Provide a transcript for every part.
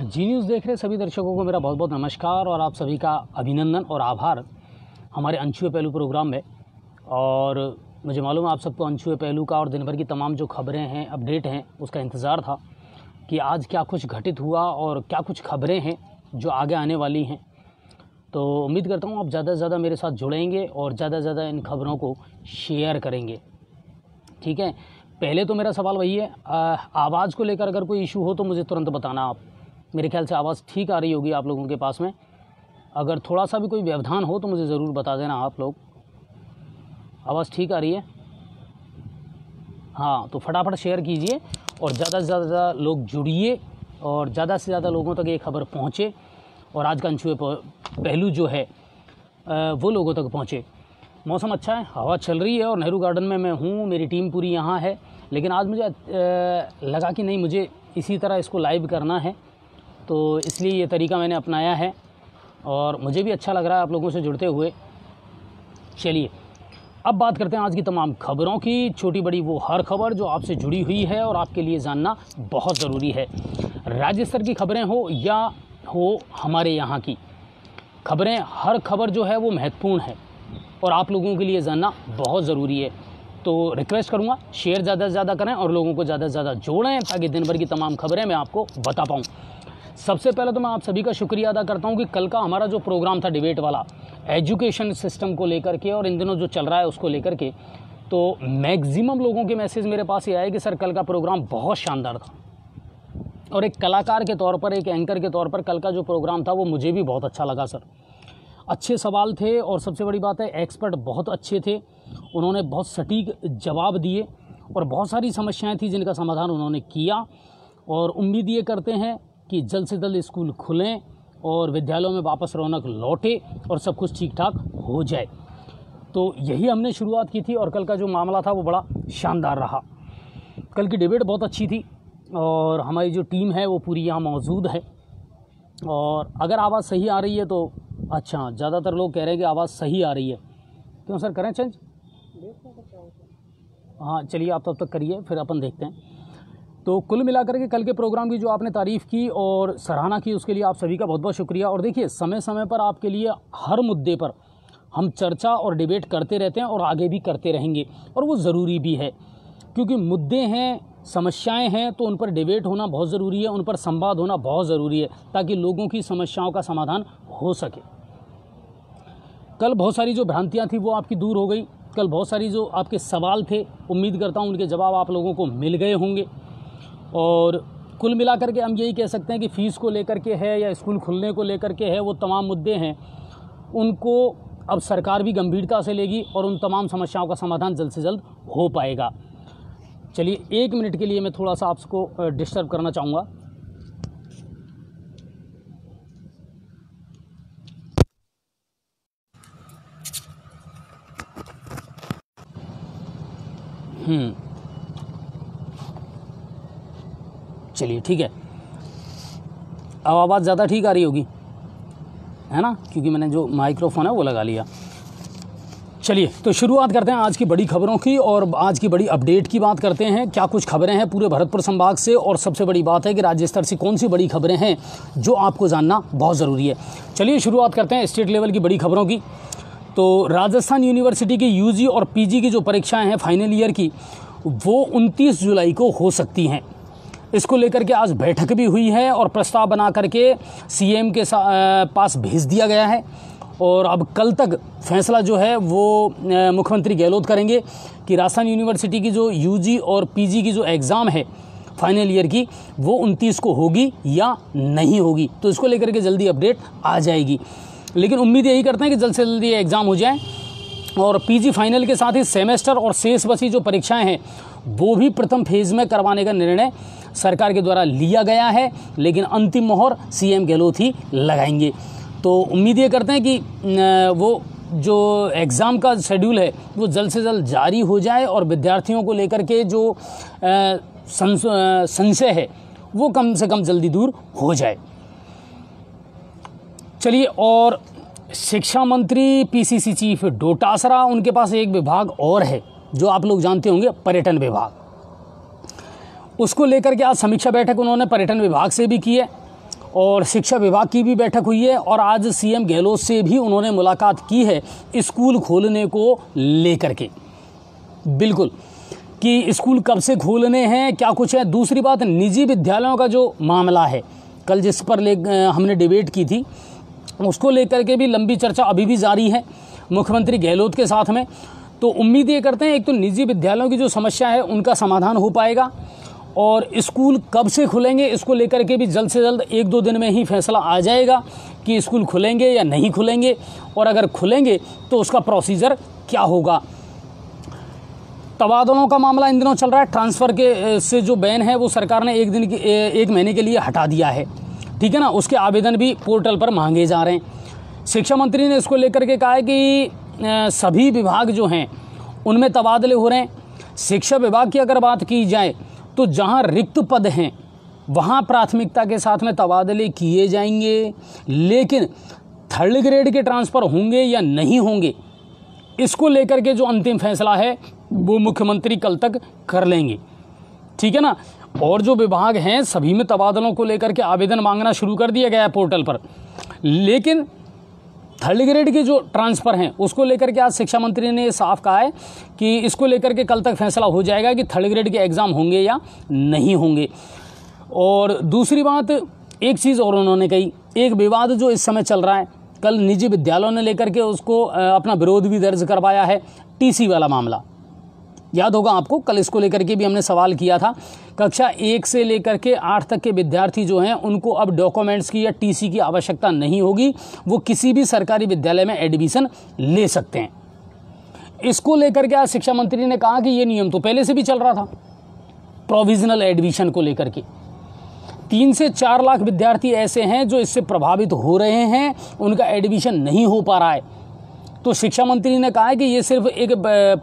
जी news देख रहे सभी दर्शकों को मेरा बहुत बहुत नमस्कार और आप सभी का अभिनंदन और आभार हमारे अनछुए पहलू प्रोग्राम में। और मुझे मालूम है आप सबको अनछुए पहलू का और दिन भर की तमाम जो खबरें हैं, अपडेट हैं, उसका इंतज़ार था कि आज क्या कुछ घटित हुआ और क्या कुछ खबरें हैं जो आगे आने वाली हैं। तो उम्मीद करता हूँ आप ज़्यादा से ज़्यादा मेरे साथ जुड़ेंगे और ज़्यादा से ज़्यादा इन खबरों को शेयर करेंगे। ठीक है, पहले तो मेरा सवाल वही है, आवाज़ को लेकर अगर कोई इशू हो तो मुझे तुरंत बताना आप। मेरे ख्याल से आवाज़ ठीक आ रही होगी आप लोगों के पास में। अगर थोड़ा सा भी कोई व्यवधान हो तो मुझे ज़रूर बता देना आप लोग। आवाज़ ठीक आ रही है? हाँ, तो फटाफट शेयर कीजिए और ज़्यादा से ज़्यादा लोग जुड़िए और ज़्यादा से ज़्यादा लोगों तक ये खबर पहुँचे और आज का अनछुए पहलू जो है वो लोगों तक पहुँचे। मौसम अच्छा है, हवा चल रही है और नेहरू गार्डन में मैं हूँ, मेरी टीम पूरी यहाँ है। लेकिन आज मुझे लगा कि नहीं, मुझे इसी तरह इसको लाइव करना है, तो इसलिए ये तरीका मैंने अपनाया है और मुझे भी अच्छा लग रहा है आप लोगों से जुड़ते हुए। चलिए अब बात करते हैं आज की तमाम खबरों की, छोटी बड़ी वो हर खबर जो आपसे जुड़ी हुई है और आपके लिए जानना बहुत ज़रूरी है। राज्य स्तर की खबरें हो या हो हमारे यहाँ की खबरें, हर खबर जो है वो महत्वपूर्ण है और आप लोगों के लिए जानना बहुत ज़रूरी है। तो रिक्वेस्ट करूँगा शेयर ज़्यादा से ज़्यादा करें और लोगों को ज़्यादा से ज़्यादा जोड़ें ताकि दिन भर की तमाम खबरें मैं आपको बता पाऊँ। सबसे पहले तो मैं आप सभी का शुक्रिया अदा करता हूं कि कल का हमारा जो प्रोग्राम था डिबेट वाला, एजुकेशन सिस्टम को लेकर के और इन दिनों जो चल रहा है उसको लेकर के, तो मैक्सिमम लोगों के मैसेज मेरे पास ये आए कि सर कल का प्रोग्राम बहुत शानदार था। और एक कलाकार के तौर पर, एक एंकर के तौर पर कल का जो प्रोग्राम था वो मुझे भी बहुत अच्छा लगा सर। अच्छे सवाल थे और सबसे बड़ी बात है एक्सपर्ट बहुत अच्छे थे, उन्होंने बहुत सटीक जवाब दिए और बहुत सारी समस्याएँ थी जिनका समाधान उन्होंने किया। और उम्मीद ये करते हैं कि जल्द से जल्द स्कूल खुलें और विद्यालयों में वापस रौनक लौटे और सब कुछ ठीक ठाक हो जाए। तो यही हमने शुरुआत की थी और कल का जो मामला था वो बड़ा शानदार रहा। कल की डिबेट बहुत अच्छी थी और हमारी जो टीम है वो पूरी यहाँ मौजूद है। और अगर आवाज़ सही आ रही है तो अच्छा, ज़्यादातर लोग कह रहे हैं कि आवाज़ सही आ रही है। क्यों सर, करें चेंज? हाँ चलिए, आप तब तक करिए फिर अपन देखते हैं। तो कुल मिलाकर के कल के प्रोग्राम की जो आपने तारीफ़ की और सराहना की उसके लिए आप सभी का बहुत बहुत शुक्रिया। और देखिए, समय समय पर आपके लिए हर मुद्दे पर हम चर्चा और डिबेट करते रहते हैं और आगे भी करते रहेंगे और वो ज़रूरी भी है, क्योंकि मुद्दे हैं, समस्याएं हैं, तो उन पर डिबेट होना बहुत ज़रूरी है, उन पर संवाद होना बहुत ज़रूरी है ताकि लोगों की समस्याओं का समाधान हो सके। कल बहुत सारी जो भ्रांतियाँ थी वो आपकी दूर हो गई। कल बहुत सारी जो आपके सवाल थे, उम्मीद करता हूँ उनके जवाब आप लोगों को मिल गए होंगे। और कुल मिलाकर के हम यही कह सकते हैं कि फ़ीस को लेकर के है या स्कूल खुलने को लेकर के है, वो तमाम मुद्दे हैं, उनको अब सरकार भी गंभीरता से लेगी और उन तमाम समस्याओं का समाधान जल्द से जल्द हो पाएगा। चलिए 1 मिनट के लिए मैं थोड़ा सा आपको डिस्टर्ब करना चाहूँगा। चलिए ठीक है, अब आवाज़ ज़्यादा ठीक आ रही होगी, है ना, क्योंकि मैंने जो माइक्रोफोन है वो लगा लिया। चलिए तो शुरुआत करते हैं आज की बड़ी खबरों की और आज की बड़ी अपडेट की बात करते हैं। क्या कुछ खबरें हैं पूरे भरतपुर संभाग से और सबसे बड़ी बात है कि राज्य स्तर से कौन सी बड़ी खबरें हैं जो आपको जानना बहुत ज़रूरी है। चलिए शुरुआत करते हैं स्टेट लेवल की बड़ी खबरों की। तो राजस्थान यूनिवर्सिटी की यूजी और पीजी की जो परीक्षाएँ हैं फाइनल ईयर की, वो 29 जुलाई को हो सकती हैं। इसको लेकर के आज बैठक भी हुई है और प्रस्ताव बना करके सीएम के पास भेज दिया गया है और अब कल तक फैसला जो है वो मुख्यमंत्री गहलोत करेंगे कि राजस्थान यूनिवर्सिटी की जो यूजी और पीजी की जो एग्ज़ाम है फाइनल ईयर की वो 29 को होगी या नहीं होगी। तो इसको लेकर के जल्दी अपडेट आ जाएगी, लेकिन उम्मीद यही करते हैं कि जल्द से जल्दी ये एग्ज़ाम हो जाए और पीजी फाइनल के साथ ही सेमेस्टर और शेष बची जो परीक्षाएँ हैं वो भी प्रथम फेज़ में करवाने का निर्णय सरकार के द्वारा लिया गया है, लेकिन अंतिम मोहर सीएम गहलोत ही लगाएंगे। तो उम्मीद ये करते हैं कि वो जो एग्ज़ाम का शेड्यूल है वो जल्द से जल्द जारी हो जाए और विद्यार्थियों को लेकर के जो संशय है वो कम से कम जल्दी दूर हो जाए। चलिए, और शिक्षा मंत्री पीसीसी चीफ डोटासरा, उनके पास एक विभाग और है जो आप लोग जानते होंगे, पर्यटन विभाग। उसको लेकर के आज समीक्षा बैठक उन्होंने पर्यटन विभाग से भी की है और शिक्षा विभाग की भी बैठक हुई है और आज सीएम गहलोत से भी उन्होंने मुलाकात की है स्कूल खोलने को लेकर के। बिल्कुल कि स्कूल कब से खोलने हैं, क्या कुछ है। दूसरी बात, निजी विद्यालयों का जो मामला है, कल जिस पर हमने डिबेट की थी, उसको लेकर के भी लंबी चर्चा अभी भी जारी है मुख्यमंत्री गहलोत के साथ में। तो उम्मीद ये करते हैं एक तो निजी विद्यालयों की जो समस्या है उनका समाधान हो पाएगा और स्कूल कब से खुलेंगे इसको लेकर के भी जल्द से जल्द 1-2 दिन में ही फैसला आ जाएगा कि स्कूल खुलेंगे या नहीं खुलेंगे, और अगर खुलेंगे तो उसका प्रोसीजर क्या होगा। तबादलों का मामला इन दिनों चल रहा है। ट्रांसफ़र के से जो बैन है वो सरकार ने 1 महीने के लिए हटा दिया है, ठीक है ना। उसके आवेदन भी पोर्टल पर मांगे जा रहे हैं। शिक्षा मंत्री ने इसको लेकर के कहा है कि सभी विभाग जो हैं उनमें तबादले हो रहे हैं। शिक्षा विभाग की अगर बात की जाए तो जहां रिक्त पद हैं वहां प्राथमिकता के साथ में तबादले किए जाएंगे, लेकिन 3rd ग्रेड के ट्रांसफ़र होंगे या नहीं होंगे इसको लेकर के जो अंतिम फैसला है वो मुख्यमंत्री कल तक कर लेंगे, ठीक है ना। और जो विभाग हैं सभी में तबादलों को लेकर के आवेदन मांगना शुरू कर दिया गया है पोर्टल पर, लेकिन 3rd ग्रेड के जो ट्रांसफ़र हैं उसको लेकर के आज शिक्षा मंत्री ने साफ कहा है कि इसको लेकर के कल तक फैसला हो जाएगा कि 3rd ग्रेड के एग्ज़ाम होंगे या नहीं होंगे। और दूसरी बात, एक चीज़ और उन्होंने कही, एक विवाद जो इस समय चल रहा है, कल निजी विद्यालयों ने लेकर के उसको अपना विरोध भी दर्ज करवाया है, टीसी वाला मामला। याद होगा आपको, कल इसको लेकर के भी हमने सवाल किया था। कक्षा 1 से लेकर के 8 तक के विद्यार्थी जो हैं उनको अब डॉक्यूमेंट्स की या टीसी की आवश्यकता नहीं होगी, वो किसी भी सरकारी विद्यालय में एडमिशन ले सकते हैं। इसको लेकर के आज शिक्षा मंत्री ने कहा कि ये नियम तो पहले से भी चल रहा था प्रोविजनल एडमिशन को लेकर के। 3 से 4 लाख विद्यार्थी ऐसे हैं जो इससे प्रभावित हो रहे हैं, उनका एडमिशन नहीं हो पा रहा है। तो शिक्षा मंत्री ने कहा है कि ये सिर्फ एक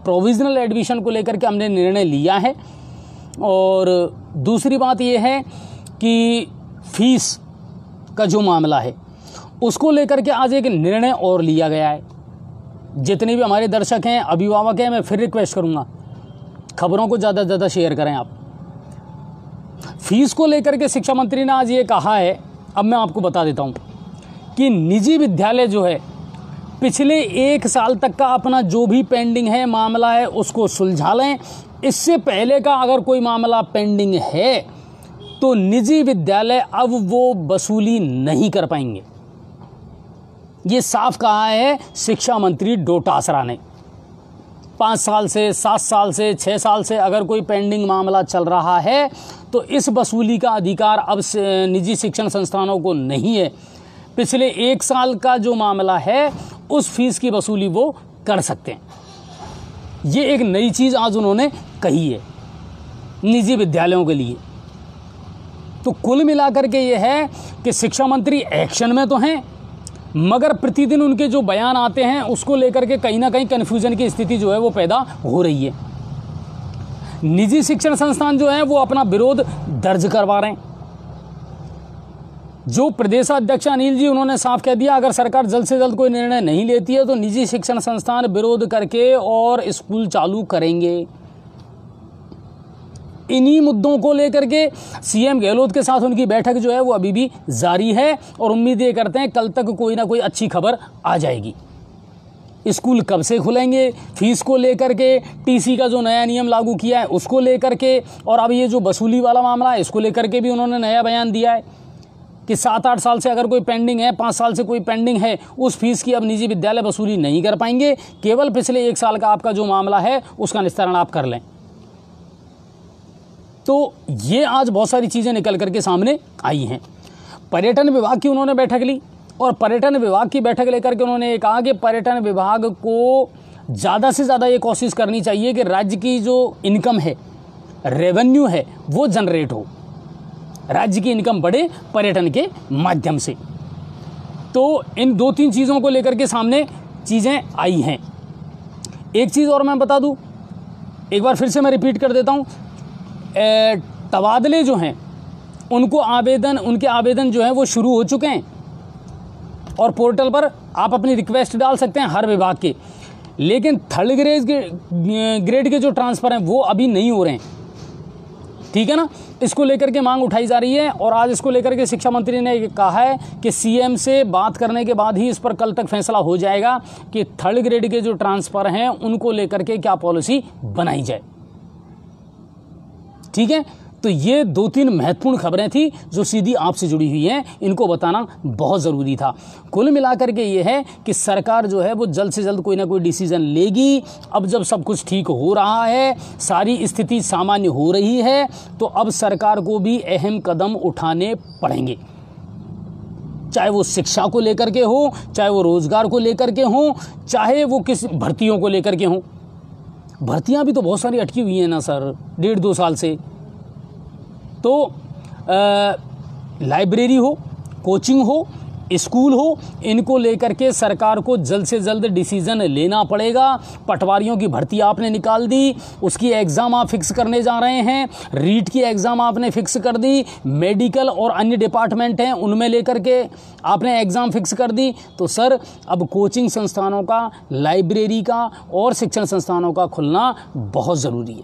प्रोविजनल एडमिशन को लेकर के हमने निर्णय लिया है। और दूसरी बात ये है कि फीस का जो मामला है उसको लेकर के आज एक निर्णय और लिया गया है। जितने भी हमारे दर्शक हैं, अभिभावक हैं, मैं फिर रिक्वेस्ट करूँगा खबरों को ज़्यादा से ज़्यादा शेयर करें आप। फीस को लेकर के शिक्षा मंत्री ने आज ये कहा है, अब मैं आपको बता देता हूँ कि निजी विद्यालय जो है पिछले 1 साल तक का अपना जो भी पेंडिंग है मामला है उसको सुलझा लें। इससे पहले का अगर कोई मामला पेंडिंग है तो निजी विद्यालय अब वो वसूली नहीं कर पाएंगे। ये साफ कहा है शिक्षा मंत्री डोटासरा ने। 5 साल से, 7 साल से, 6 साल से अगर कोई पेंडिंग मामला चल रहा है तो इस वसूली का अधिकार अब निजी शिक्षण संस्थानों को नहीं है। पिछले 1 साल का जो मामला है उस फीस की वसूली वो कर सकते हैं। ये एक नई चीज़ आज उन्होंने कही है निजी विद्यालयों के लिए। तो कुल मिलाकर के ये है कि शिक्षा मंत्री एक्शन में तो हैं, मगर प्रतिदिन उनके जो बयान आते हैं उसको लेकर के कहीं ना कहीं कन्फ्यूजन की स्थिति जो है वो पैदा हो रही है। निजी शिक्षण संस्थान जो है वो अपना विरोध दर्ज करवा रहे हैं। जो प्रदेशाध्यक्ष अनिल जी, उन्होंने साफ कह दिया अगर सरकार जल्द से जल्द कोई निर्णय नहीं लेती है तो निजी शिक्षण संस्थान विरोध करके और स्कूल चालू करेंगे। इन्हीं मुद्दों को लेकर के सीएम गहलोत के साथ उनकी बैठक जो है वो अभी भी जारी है और उम्मीद ये करते हैं कल तक कोई ना कोई अच्छी खबर आ जाएगी। स्कूल कब से खुलेंगे, फीस को लेकर के, टीसी का जो नया नियम लागू किया है उसको लेकर के, और अब ये जो वसूली वाला मामला है इसको लेकर के भी उन्होंने नया बयान दिया है कि 7-8 साल से अगर कोई पेंडिंग है, 5 साल से कोई पेंडिंग है, उस फीस की अब निजी विद्यालय वसूली नहीं कर पाएंगे। केवल पिछले 1 साल का आपका जो मामला है उसका निस्तारण आप कर लें। तो ये आज बहुत सारी चीज़ें निकल करके सामने आई हैं। पर्यटन विभाग की उन्होंने बैठक ली और पर्यटन विभाग की बैठक लेकर के उन्होंने ये कहा कि पर्यटन विभाग को ज़्यादा से ज़्यादा ये कोशिश करनी चाहिए कि राज्य की जो इनकम है, रेवेन्यू है, वो जनरेट हो, राज्य की इनकम बढ़े पर्यटन के माध्यम से। तो इन 2-3 चीज़ों को लेकर के सामने चीज़ें आई हैं। एक चीज़ और मैं बता दूं, एक बार फिर से मैं रिपीट कर देता हूं, तबादले जो हैं उनके आवेदन जो हैं वो शुरू हो चुके हैं और पोर्टल पर आप अपनी रिक्वेस्ट डाल सकते हैं हर विभाग के। लेकिन 3rd ग्रेड के जो ट्रांसफ़र हैं वो अभी नहीं हो रहे हैं। ठीक है ना। इसको लेकर के मांग उठाई जा रही है और आज इसको लेकर के शिक्षा मंत्री ने कहा है कि सीएम से बात करने के बाद ही इस पर कल तक फैसला हो जाएगा कि 3rd ग्रेड के जो ट्रांसफ़र हैं उनको लेकर के क्या पॉलिसी बनाई जाए। ठीक है, तो ये 2-3 महत्वपूर्ण खबरें थी जो सीधी आपसे जुड़ी हुई हैं, इनको बताना बहुत ज़रूरी था। कुल मिलाकर के ये है कि सरकार जो है वो जल्द से जल्द कोई ना कोई डिसीजन लेगी। अब जब सब कुछ ठीक हो रहा है, सारी स्थिति सामान्य हो रही है, तो अब सरकार को भी अहम कदम उठाने पड़ेंगे, चाहे वो शिक्षा को लेकर के हो, चाहे वो रोजगार को लेकर के हो, चाहे वो किस भर्तियों को लेकर के हों। भर्तियां भी तो बहुत सारी अटकी हुई हैं ना सर, 1.5-2 साल से। तो लाइब्रेरी हो, कोचिंग हो, स्कूल हो, इनको लेकर के सरकार को जल्द से जल्द डिसीजन लेना पड़ेगा। पटवारियों की भर्ती आपने निकाल दी, उसकी एग्ज़ाम आप फिक्स करने जा रहे हैं। रीट की एग्ज़ाम आपने फिक्स कर दी, मेडिकल और अन्य डिपार्टमेंट हैं उनमें लेकर के आपने एग्ज़ाम फिक्स कर दी। तो सर अब कोचिंग संस्थानों का, लाइब्रेरी का और शिक्षण संस्थानों का खुलना बहुत ज़रूरी है।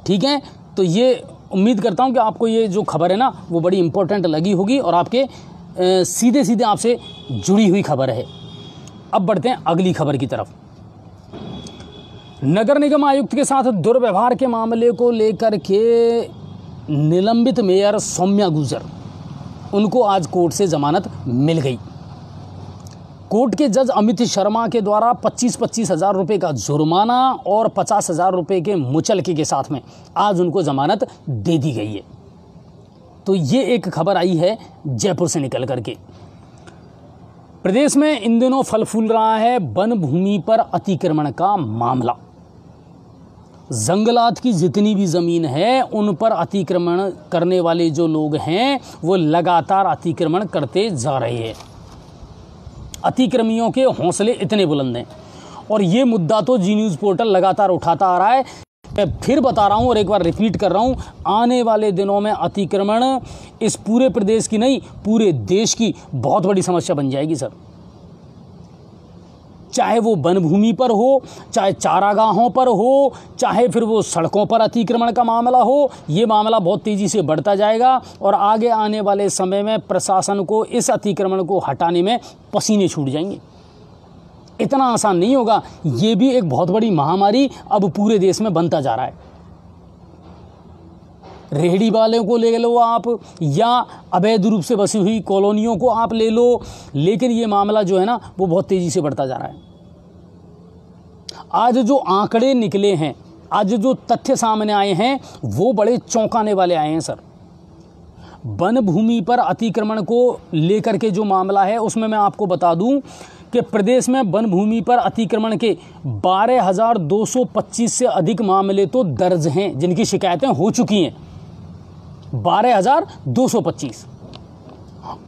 ठीक है, तो ये उम्मीद करता हूँ कि आपको ये जो खबर है ना वो बड़ी इम्पोर्टेंट लगी होगी और आपके सीधे सीधे आपसे जुड़ी हुई खबर है। अब बढ़ते हैं अगली खबर की तरफ। नगर निगम आयुक्त के साथ दुर्व्यवहार के मामले को लेकर के निलंबित मेयर सौम्या गुर्जर, उनको आज कोर्ट से जमानत मिल गई। कोर्ट के जज अमित शर्मा के द्वारा 25-25 हज़ार रुपये का जुर्माना और 50 हज़ार रुपये के मुचलके के साथ में आज उनको जमानत दे दी गई है। तो ये एक खबर आई है जयपुर से निकल करके। प्रदेश में इन दिनों फल फूल रहा है वन भूमि पर अतिक्रमण का मामला। जंगलात की जितनी भी ज़मीन है उन पर अतिक्रमण करने वाले जो लोग हैं वो लगातार अतिक्रमण करते जा रहे हैं। अतिक्रमियों के हौसले इतने बुलंद हैं और ये मुद्दा तो जी न्यूज़ पोर्टल लगातार उठाता आ रहा है। मैं फिर बता रहा हूँ और एक बार रिपीट कर रहा हूँ, आने वाले दिनों में अतिक्रमण इस पूरे प्रदेश की नहीं, पूरे देश की बहुत बड़ी समस्या बन जाएगी सर। चाहे वो वन भूमि पर हो, चाहे चारागाहों पर हो, चाहे फिर वो सड़कों पर अतिक्रमण का मामला हो, ये मामला बहुत तेज़ी से बढ़ता जाएगा और आगे आने वाले समय में प्रशासन को इस अतिक्रमण को हटाने में पसीने छूट जाएंगे। इतना आसान नहीं होगा। ये भी एक बहुत बड़ी महामारी अब पूरे देश में बनता जा रहा है। रेहड़ी वाले को ले लो आप, या अवैध रूप से बसी हुई कॉलोनियों को आप ले लो, लेकिन ये मामला जो है ना वो बहुत तेज़ी से बढ़ता जा रहा है। आज जो आंकड़े निकले हैं, आज जो तथ्य सामने आए हैं वो बड़े चौंकाने वाले आए हैं सर। वन भूमि पर अतिक्रमण को लेकर के जो मामला है उसमें मैं आपको बता दूं कि प्रदेश में वन भूमि पर अतिक्रमण के 12,225 से अधिक मामले तो दर्ज हैं, जिनकी शिकायतें हो चुकी हैं 12,225,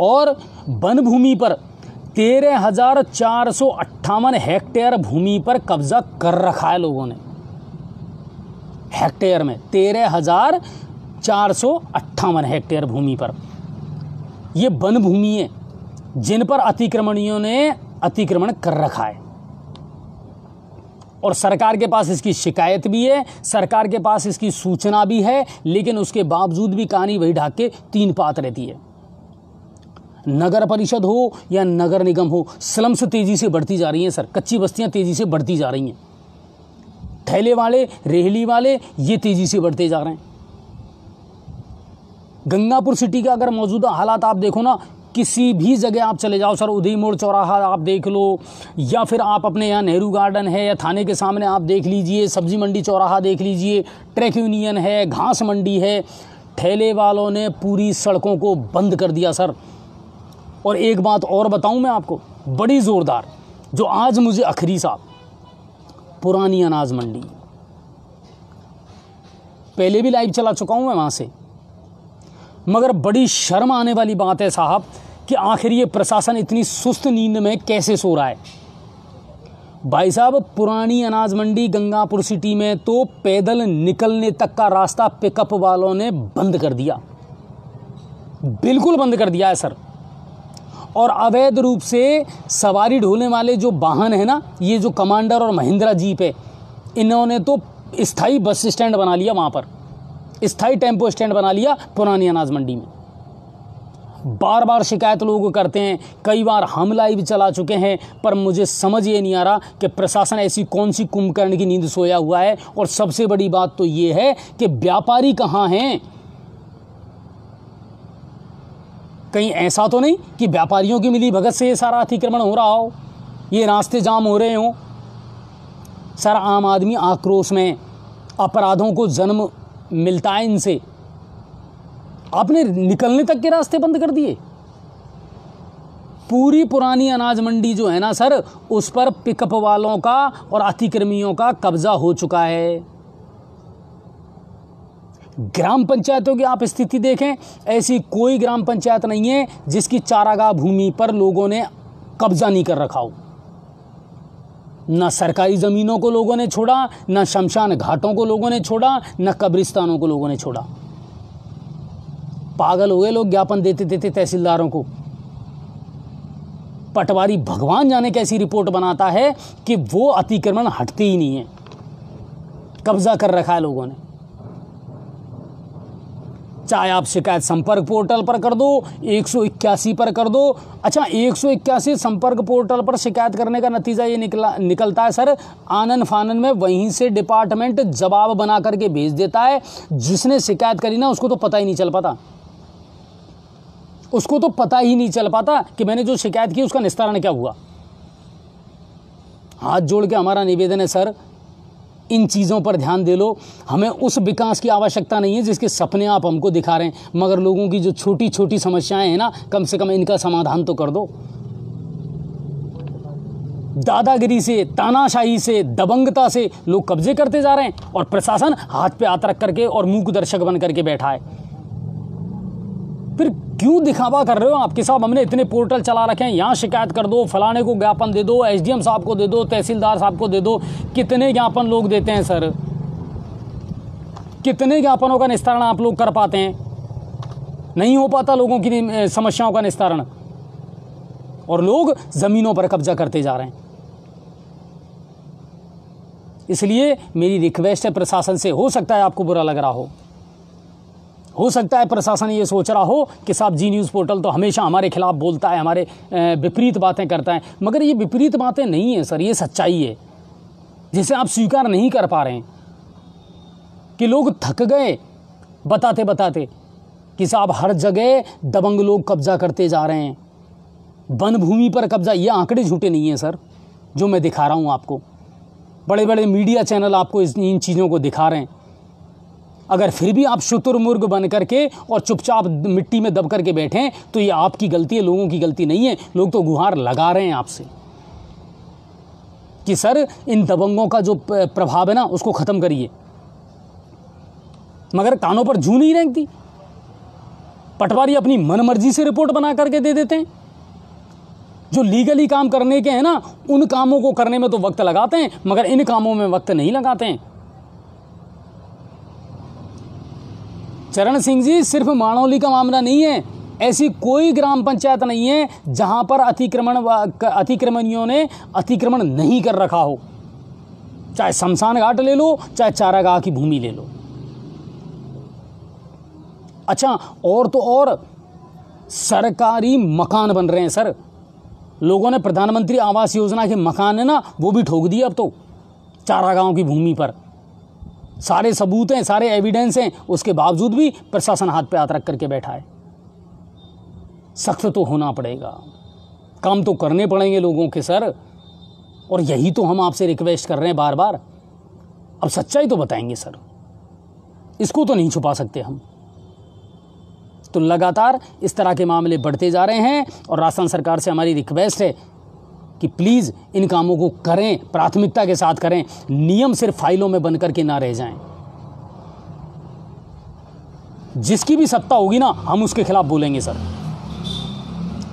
और वन भूमि पर 13,458 हेक्टेयर भूमि पर कब्जा कर रखा है लोगों ने। हेक्टेयर में 13,458 हेक्टेयर भूमि पर ये वन भूमि है जिन पर अतिक्रमणियों ने अतिक्रमण कर रखा है। और सरकार के पास इसकी शिकायत भी है, सरकार के पास इसकी सूचना भी है, लेकिन उसके बावजूद भी कहानी वही ढाक के 3 पात रहती है। नगर परिषद हो या नगर निगम हो, स्लम्स तेजी से बढ़ती जा रही हैं सर। कच्ची बस्तियां तेजी से बढ़ती जा रही हैं। ठेले वाले, रेहड़ी वाले ये तेजी से बढ़ते जा रहे हैं। गंगापुर सिटी का अगर मौजूदा हालात आप देखो ना, किसी भी जगह आप चले जाओ सर, उदय मोड़ चौराहा आप देख लो, या फिर आप अपने यहाँ नेहरू गार्डन है या थाने के सामने आप देख लीजिए, सब्जी मंडी चौराहा देख लीजिए, ट्रक यूनियन है, घास मंडी है, ठेले वालों ने पूरी सड़कों को बंद कर दिया सर। और एक बात और बताऊं मैं आपको, बड़ी ज़ोरदार, जो आज मुझे अखरी साहब, पुरानी अनाज मंडी, पहले भी लाइव चला चुका हूं मैं वहाँ से, मगर बड़ी शर्म आने वाली बात है साहब कि आखिर ये प्रशासन इतनी सुस्त नींद में कैसे सो रहा है। भाई साहब, पुरानी अनाज मंडी गंगापुर सिटी में तो पैदल निकलने तक का रास्ता पिकअप वालों ने बंद कर दिया, बिल्कुल बंद कर दिया है सर। और अवैध रूप से सवारी ढोने वाले जो वाहन है ना, ये जो कमांडर और महिंद्रा जीप है, इन्होंने तो स्थायी बस स्टैंड बना लिया, वहाँ पर स्थायी टेम्पो स्टैंड बना लिया पुरानी अनाज मंडी में। बार बार शिकायत लोग करते हैं, कई बार हम लाइव चला चुके हैं, पर मुझे समझ ये नहीं आ रहा कि प्रशासन ऐसी कौन सी कुंभकर्ण की नींद सोया हुआ है। और सबसे बड़ी बात तो ये है कि व्यापारी कहाँ हैं। कहीं ऐसा तो नहीं कि व्यापारियों की मिली भगत से ये सारा अतिक्रमण हो रहा हो, ये रास्ते जाम हो रहे हों। सारा आम आदमी आक्रोश में, अपराधों को जन्म मिलता है इनसे। आपने निकलने तक के रास्ते बंद कर दिए। पूरी पुरानी अनाज मंडी जो है ना सर, उस पर पिकअप वालों का और अतिक्रमियों का कब्जा हो चुका है। ग्राम पंचायतों की आप स्थिति देखें, ऐसी कोई ग्राम पंचायत नहीं है जिसकी चारागाह भूमि पर लोगों ने कब्जा नहीं कर रखा हो। न सरकारी ज़मीनों को लोगों ने छोड़ा, न शमशान घाटों को लोगों ने छोड़ा, न कब्रिस्तानों को लोगों ने छोड़ा। पागल हो गए लोग ज्ञापन देते देते तहसीलदारों को। पटवारी भगवान जाने कैसी रिपोर्ट बनाता है कि वो अतिक्रमण हटते ही नहीं है, कब्जा कर रखा है लोगों ने। चाहे आप शिकायत संपर्क पोर्टल पर कर दो, 181 पर कर दो। अच्छा, 181 संपर्क पोर्टल पर शिकायत करने का नतीजा ये निकलता है सर, आनन फानन में वहीं से डिपार्टमेंट जवाब बना करके भेज देता है। जिसने शिकायत करी ना, उसको तो पता ही नहीं चल पाता, उसको तो पता ही नहीं चल पाता कि मैंने जो शिकायत की उसका निस्तारण क्या हुआ। हाथ जोड़ के हमारा निवेदन है सर, इन चीज़ों पर ध्यान दे लो। हमें उस विकास की आवश्यकता नहीं है जिसके सपने आप हमको दिखा रहे हैं, मगर लोगों की जो छोटी छोटी समस्याएं हैं ना, कम से कम इनका समाधान तो कर दो। दादागिरी से, तानाशाही से, दबंगता से लोग कब्जे करते जा रहे हैं और प्रशासन हाथ पे हाथ रख करके और मूक दर्शक बन करके बैठा है। फिर क्यों दिखावा कर रहे हो आपके साहब? हमने इतने पोर्टल चला रखे हैं, यहाँ शिकायत कर दो, फलाने को ज्ञापन दे दो, एसडीएम साहब को दे दो, तहसीलदार साहब को दे दो। कितने ज्ञापन लोग देते हैं सर? कितने ज्ञापनों का निस्तारण आप लोग कर पाते हैं? नहीं हो पाता लोगों की समस्याओं का निस्तारण, और लोग जमीनों पर कब्जा करते जा रहे हैं। इसलिए मेरी रिक्वेस्ट है प्रशासन से, हो सकता है आपको बुरा लग रहा हो सकता है प्रशासन ये सोच रहा हो कि साहब जी न्यूज़ पोर्टल तो हमेशा हमारे खिलाफ बोलता है, हमारे विपरीत बातें करता है, मगर ये विपरीत बातें नहीं है सर, ये सच्चाई है जिसे आप स्वीकार नहीं कर पा रहे हैं। कि लोग थक गए बताते बताते कि साहब हर जगह दबंग लोग कब्जा करते जा रहे हैं, वन भूमि पर कब्जा। ये आंकड़े झूठे नहीं हैं सर जो मैं दिखा रहा हूँ आपको, बड़े बड़े मीडिया चैनल आपको इन चीज़ों को दिखा रहे हैं। अगर फिर भी आप शुतुरमुर्ग बन करके और चुपचाप मिट्टी में दब करके बैठें तो ये आपकी गलती है, लोगों की गलती नहीं है। लोग तो गुहार लगा रहे हैं आपसे कि सर इन दबंगों का जो प्रभाव है ना उसको ख़त्म करिए, मगर कानों पर जूं नहीं रेंगती। पटवारी अपनी मनमर्जी से रिपोर्ट बना करके दे देते हैं। जो लीगली काम करने के हैं ना, उन कामों को करने में तो वक्त लगाते हैं, मगर इन कामों में वक्त नहीं लगाते हैं। चरण सिंह जी, सिर्फ माणौली का मामला नहीं है, ऐसी कोई ग्राम पंचायत नहीं है जहां पर अतिक्रमणियों ने अतिक्रमण नहीं कर रखा हो। चाहे शमशान घाट ले लो, चाहे चारागाह की भूमि ले लो। अच्छा, और तो और सरकारी मकान बन रहे हैं सर। लोगों ने प्रधानमंत्री आवास योजना के मकान है ना, वो भी ठोक दिए अब तो चारागाहों की भूमि पर। सारे सबूत हैं, सारे एविडेंस हैं, उसके बावजूद भी प्रशासन हाथ पे हाथ रख करके बैठा है। सख्त तो होना पड़ेगा, काम तो करने पड़ेंगे लोगों के सर, और यही तो हम आपसे रिक्वेस्ट कर रहे हैं बार बार। अब सच्चाई तो बताएंगे सर, इसको तो नहीं छुपा सकते हम। तो लगातार इस तरह के मामले बढ़ते जा रहे हैं और राजस्थान सरकार से हमारी रिक्वेस्ट है कि प्लीज़ इन कामों को करें, प्राथमिकता के साथ करें। नियम सिर्फ फाइलों में बन करके ना रह जाएं। जिसकी भी सत्ता होगी ना, हम उसके खिलाफ बोलेंगे सर।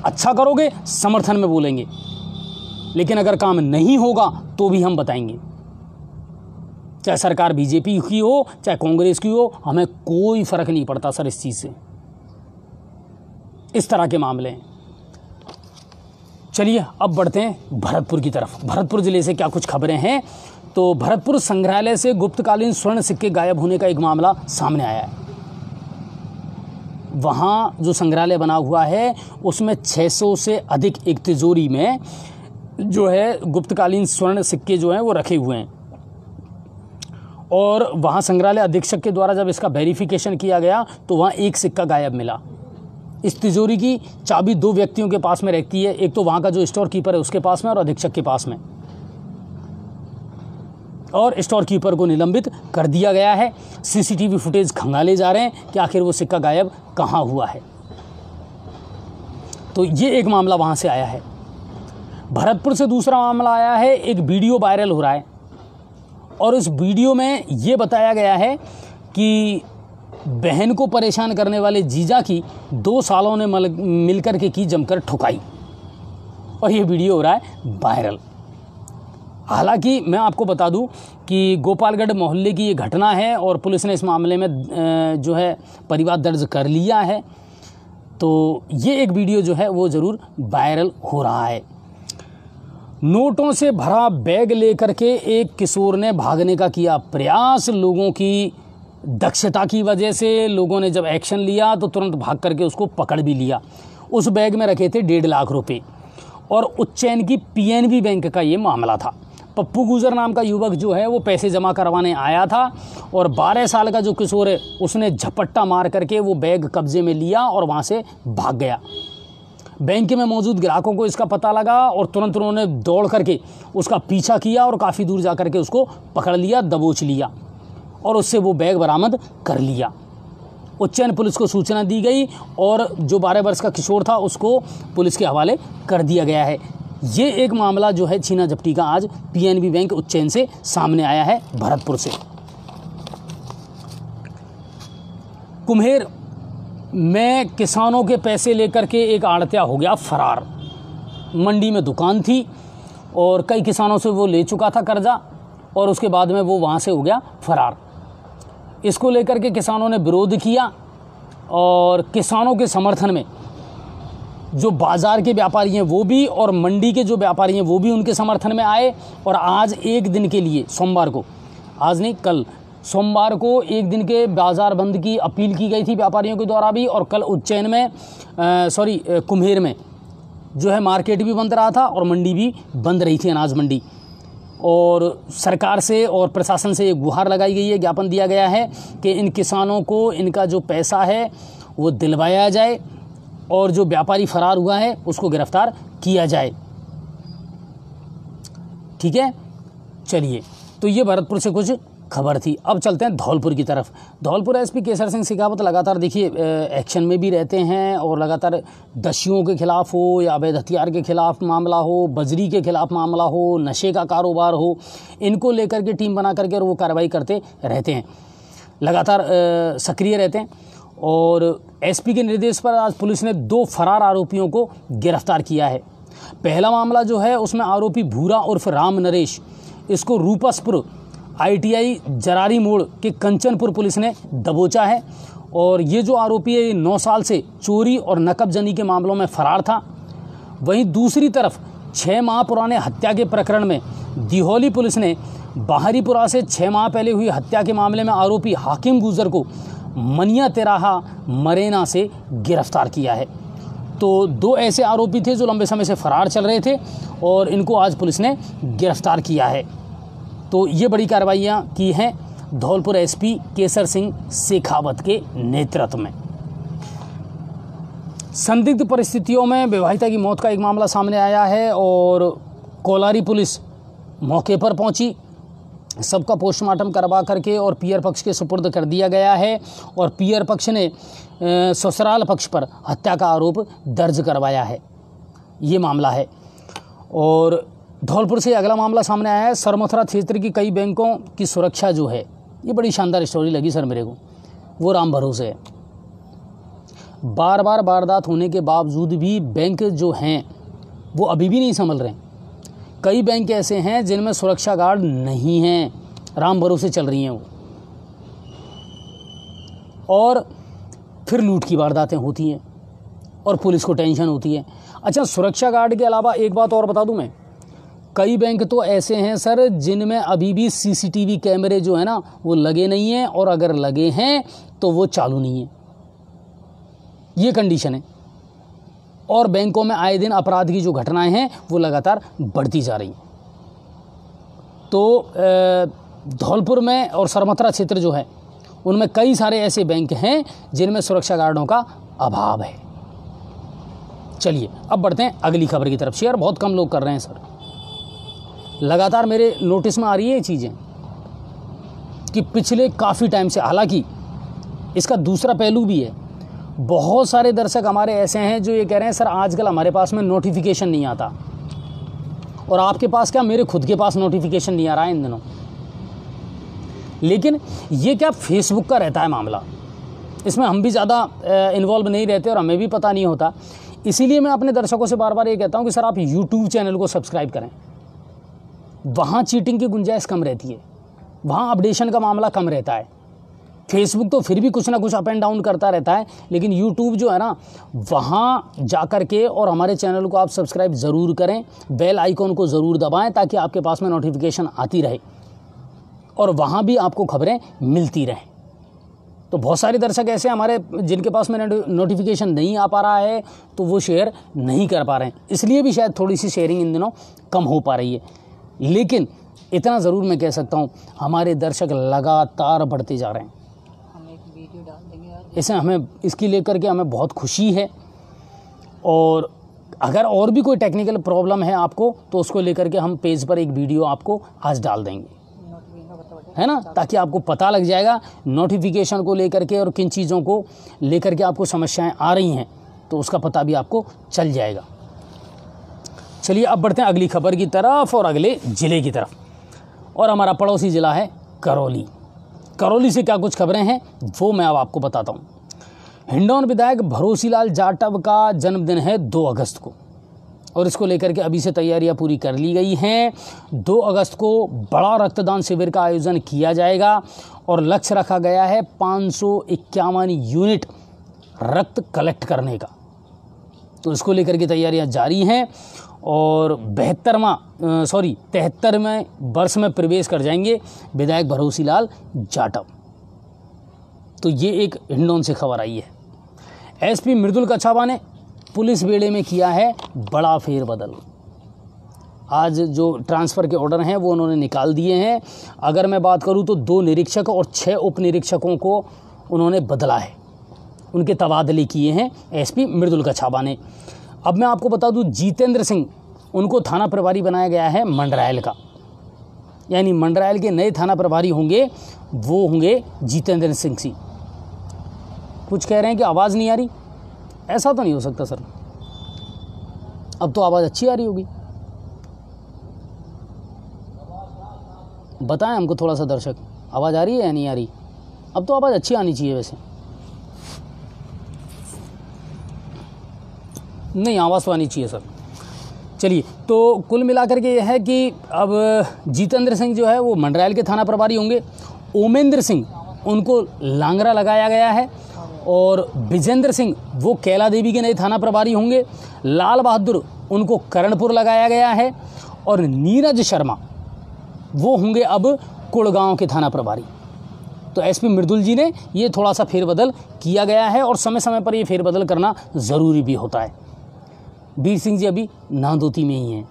अच्छा करोगे समर्थन में बोलेंगे, लेकिन अगर काम नहीं होगा तो भी हम बताएंगे। चाहे सरकार बीजेपी की हो, चाहे कांग्रेस की हो, हमें कोई फर्क नहीं पड़ता सर इस चीज़ से। इस तरह के मामले हैं। चलिए अब बढ़ते हैं भरतपुर की तरफ। भरतपुर ज़िले से क्या कुछ खबरें हैं। तो भरतपुर संग्रहालय से गुप्तकालीन स्वर्ण सिक्के गायब होने का एक मामला सामने आया है। वहाँ जो संग्रहालय बना हुआ है उसमें 600 से अधिक एक तिजोरी में जो है गुप्तकालीन स्वर्ण सिक्के जो हैं वो रखे हुए हैं। और वहाँ संग्रहालय अधीक्षक के द्वारा जब इसका वेरिफिकेशन किया गया तो वहाँ एक सिक्का गायब मिला। इस तिजोरी की चाबी 2 व्यक्तियों के पास में रहती है, एक तो वहाँ का जो स्टोर कीपर है उसके पास में और अधीक्षक के पास में, और स्टोर कीपर को निलंबित कर दिया गया है। सीसीटीवी फुटेज खंगाले जा रहे हैं कि आखिर वो सिक्का गायब कहाँ हुआ है। तो ये एक मामला वहाँ से आया है। भरतपुर से दूसरा मामला आया है। एक वीडियो वायरल हो रहा है और इस वीडियो में ये बताया गया है कि बहन को परेशान करने वाले जीजा की 2 सालों ने मिलकर के की जमकर ठुकाई, और ये वीडियो हो रहा है वायरल। हालांकि मैं आपको बता दूं कि गोपालगढ़ मोहल्ले की ये घटना है और पुलिस ने इस मामले में जो है परिवाद दर्ज कर लिया है। तो ये एक वीडियो जो है वो ज़रूर वायरल हो रहा है। नोटों से भरा बैग लेकर के एक किशोर ने भागने का किया प्रयास। लोगों की दक्षता की वजह से लोगों ने जब एक्शन लिया तो तुरंत भाग करके उसको पकड़ भी लिया। उस बैग में रखे थे 1.5 लाख रुपए और उज्जैन की PNB बैंक का ये मामला था। पप्पू गुजर नाम का युवक जो है वो पैसे जमा करवाने आया था और 12 साल का जो किशोर है उसने झपट्टा मार करके वो बैग कब्जे में लिया और वहाँ से भाग गया। बैंक में मौजूद ग्राहकों को इसका पता लगा और तुरंत उन्होंने दौड़ करके उसका पीछा किया और काफ़ी दूर जा करके उसको पकड़ लिया, दबोच लिया और उससे वो बैग बरामद कर लिया। उज्जैन पुलिस को सूचना दी गई और जो 12 वर्ष का किशोर था उसको पुलिस के हवाले कर दिया गया है। ये एक मामला जो है छीना झपटी का आज PNB बैंक उज्जैन से सामने आया है भरतपुर से। कुम्हेर में किसानों के पैसे लेकर के एक आड़तिया हो गया फरार। मंडी में दुकान थी और कई किसानों से वो ले चुका था कर्जा और उसके बाद में वो वहाँ से हो गया फरार। इसको लेकर के किसानों ने विरोध किया और किसानों के समर्थन में जो बाज़ार के व्यापारी हैं वो भी और मंडी के जो व्यापारी हैं वो भी उनके समर्थन में आए। और आज एक दिन के लिए सोमवार को, आज नहीं कल सोमवार को एक दिन के बाज़ार बंद की अपील की गई थी व्यापारियों के द्वारा भी। और कल उज्जैन में कुम्हेर में जो है मार्केट भी बंद रहा था और मंडी भी बंद रही थी, अनाज मंडी। और सरकार से और प्रशासन से एक गुहार लगाई गई है, ज्ञापन दिया गया है कि इन किसानों को इनका जो पैसा है वो दिलवाया जाए और जो व्यापारी फरार हुआ है उसको गिरफ्तार किया जाए। ठीक है, चलिए, तो ये भरतपुर से कुछ खबर थी। अब चलते हैं धौलपुर की तरफ। धौलपुर SP केसर सिंह शेखावत लगातार देखिए एक्शन में भी रहते हैं और लगातार दस्युओं के खिलाफ हो या अवैध हथियार के खिलाफ मामला हो, बजरी के खिलाफ मामला हो, नशे का कारोबार हो, इनको लेकर के टीम बना करके और वो कार्रवाई करते रहते हैं, लगातार सक्रिय रहते हैं। और SP के निर्देश पर आज पुलिस ने 2 फरार आरोपियों को गिरफ्तार किया है। पहला मामला जो है उसमें आरोपी भूरा उर्फ राम नरेश, इसको रूपसपुर ITI जरारी मोड़ के कंचनपुर पुलिस ने दबोचा है। और ये जो आरोपी है 9 साल से चोरी और नकबजनी के मामलों में फरार था। वहीं दूसरी तरफ 6 माह पुराने हत्या के प्रकरण में दिहोली पुलिस ने बाहरीपुरा से 6 माह पहले हुई हत्या के मामले में आरोपी हाकिम गुजर को मनिया तेराहा मरेना से गिरफ्तार किया है। तो 2 ऐसे आरोपी थे जो लंबे समय से फरार चल रहे थे और इनको आज पुलिस ने गिरफ्तार किया है। तो ये बड़ी कार्रवाइयाँ की हैं धौलपुर SP केसर सिंह शेखावत के नेतृत्व में। संदिग्ध परिस्थितियों में विवाहिता की मौत का एक मामला सामने आया है और कोलारी पुलिस मौके पर पहुंची, सबका पोस्टमार्टम करवा करके और पियर पक्ष के सुपुर्द कर दिया गया है। और पियर पक्ष ने ससुराल पक्ष पर हत्या का आरोप दर्ज करवाया है, ये मामला है। और धौलपुर से अगला मामला सामने आया है। सरमथुरा क्षेत्र की कई बैंकों की सुरक्षा जो है, ये बड़ी शानदार स्टोरी लगी सर मेरे को, वो राम भरोसे है। बार बार वारदात होने के बावजूद भी बैंक जो हैं वो अभी भी नहीं संभल रहे। कई बैंक ऐसे हैं जिनमें सुरक्षा गार्ड नहीं हैं, राम भरोसे चल रही हैं वो, और फिर लूट की वारदातें होती हैं। और पुलिस को टेंशन होती है। अच्छा, सुरक्षा गार्ड के अलावा एक बात और बता दूं मैं, कई बैंक तो ऐसे हैं सर जिनमें अभी भी सीसीटीवी कैमरे जो है ना वो लगे नहीं हैं, और अगर लगे हैं तो वो चालू नहीं है, ये कंडीशन है। और बैंकों में आए दिन अपराध की जो घटनाएं हैं वो लगातार बढ़ती जा रही हैं। तो धौलपुर में और सरमथरा क्षेत्र जो है उनमें कई सारे ऐसे बैंक हैं जिनमें सुरक्षा गार्डों का अभाव है। चलिए अब बढ़ते हैं अगली खबर की तरफ। शेयर बहुत कम लोग कर रहे हैं सर, लगातार मेरे नोटिस में आ रही है ये चीज़ें कि पिछले काफ़ी टाइम से, हालांकि इसका दूसरा पहलू भी है, बहुत सारे दर्शक हमारे ऐसे हैं जो ये कह रहे हैं सर आजकल हमारे पास में नोटिफिकेशन नहीं आता। और आपके पास क्या, मेरे खुद के पास नोटिफिकेशन नहीं आ रहा है इन दिनों। लेकिन ये क्या फेसबुक का रहता है मामला, इसमें हम भी ज़्यादा इन्वॉल्व नहीं रहते और हमें भी पता नहीं होता। इसीलिए मैं अपने दर्शकों से बार बार ये कहता हूँ कि सर आप यूट्यूब चैनल को सब्सक्राइब करें, वहाँ चीटिंग की गुंजाइश कम रहती है, वहाँ अपडेशन का मामला कम रहता है। फेसबुक तो फिर भी कुछ ना कुछ अप एंड डाउन करता रहता है, लेकिन यूट्यूब जो है ना वहाँ जा कर के और हमारे चैनल को आप सब्सक्राइब ज़रूर करें, बेल आइकॉन को ज़रूर दबाएं ताकि आपके पास में नोटिफिकेशन आती रहे और वहाँ भी आपको खबरें मिलती रहें। तो बहुत सारे दर्शक ऐसे हमारे जिनके पास में नोटिफिकेशन नहीं आ पा रहा है तो वो शेयर नहीं कर पा रहे हैं, इसलिए भी शायद थोड़ी सी शेयरिंग इन दिनों कम हो पा रही है। लेकिन इतना ज़रूर मैं कह सकता हूँ हमारे दर्शक लगातार बढ़ते जा रहे हैं। हम एक वीडियो डाल देंगे आज, इसे हमें इसकी लेकर के हमें बहुत खुशी है। और अगर और भी कोई टेक्निकल प्रॉब्लम है आपको तो उसको लेकर के हम पेज पर एक वीडियो आपको आज डाल देंगे, है ना, ताकि आपको पता लग जाएगा नोटिफिकेशन को लेकर के और किन चीज़ों को लेकर के आपको समस्याएं आ रही हैं, तो उसका पता भी आपको चल जाएगा। चलिए अब बढ़ते हैं अगली खबर की तरफ और अगले ज़िले की तरफ, और हमारा पड़ोसी ज़िला है करौली। करौली से क्या कुछ खबरें हैं वो मैं अब आपको बताता हूँ। हिंडौन विधायक भरोसीलाल जाटव का जन्मदिन है 2 अगस्त को, और इसको लेकर के अभी से तैयारियां पूरी कर ली गई हैं। 2 अगस्त को बड़ा रक्तदान शिविर का आयोजन किया जाएगा और लक्ष्य रखा गया है 551 यूनिट रक्त कलेक्ट करने का। तो इसको लेकर के तैयारियां जारी हैं और 73वें वर्ष में प्रवेश कर जाएंगे विधायक भरोसीलाल जाटव। तो ये एक हिंडौन से खबर आई है। एसपी मृदुल कछावा ने पुलिस बेड़े में किया है बड़ा फेरबदल। आज जो ट्रांसफ़र के ऑर्डर हैं वो उन्होंने निकाल दिए हैं। अगर मैं बात करूं तो 2 निरीक्षक और 6 उप निरीक्षकों को उन्होंने बदला है, उनके तबादले किए हैं एसपी मृदुल कछावा ने। अब मैं आपको बता दूं जितेंद्र सिंह, उनको थाना प्रभारी बनाया गया है मंडरायल का, यानी मंडरायल के नए थाना प्रभारी होंगे वो होंगे जितेंद्र सिंह। कुछ कह रहे हैं कि आवाज़ नहीं आ रही, ऐसा तो नहीं हो सकता सर, अब तो आवाज़ अच्छी आ रही होगी। बताएं हमको थोड़ा सा दर्शक, आवाज़ आ रही है या नहीं आ रही? अब तो आवाज़ अच्छी आनी चाहिए वैसे। नहीं, आवाज़ तो आनी चाहिए सर। चलिए, तो कुल मिलाकर के यह है कि अब जितेंद्र सिंह जो है वो मंडरायल के थाना प्रभारी होंगे। ओमेंद्र सिंह उनको लांगरा लगाया गया है और विजेंद्र सिंह वो कैला देवी के नए थाना प्रभारी होंगे। लाल बहादुर उनको करणपुर लगाया गया है और नीरज शर्मा वो होंगे अब कुड़गांव के थाना प्रभारी। तो एसपी मृदुल जी ने ये थोड़ा सा फेरबदल किया गया है और समय समय पर ये फेरबदल करना ज़रूरी भी होता है। वीर सिंह जी अभी नांदोती में ही हैं,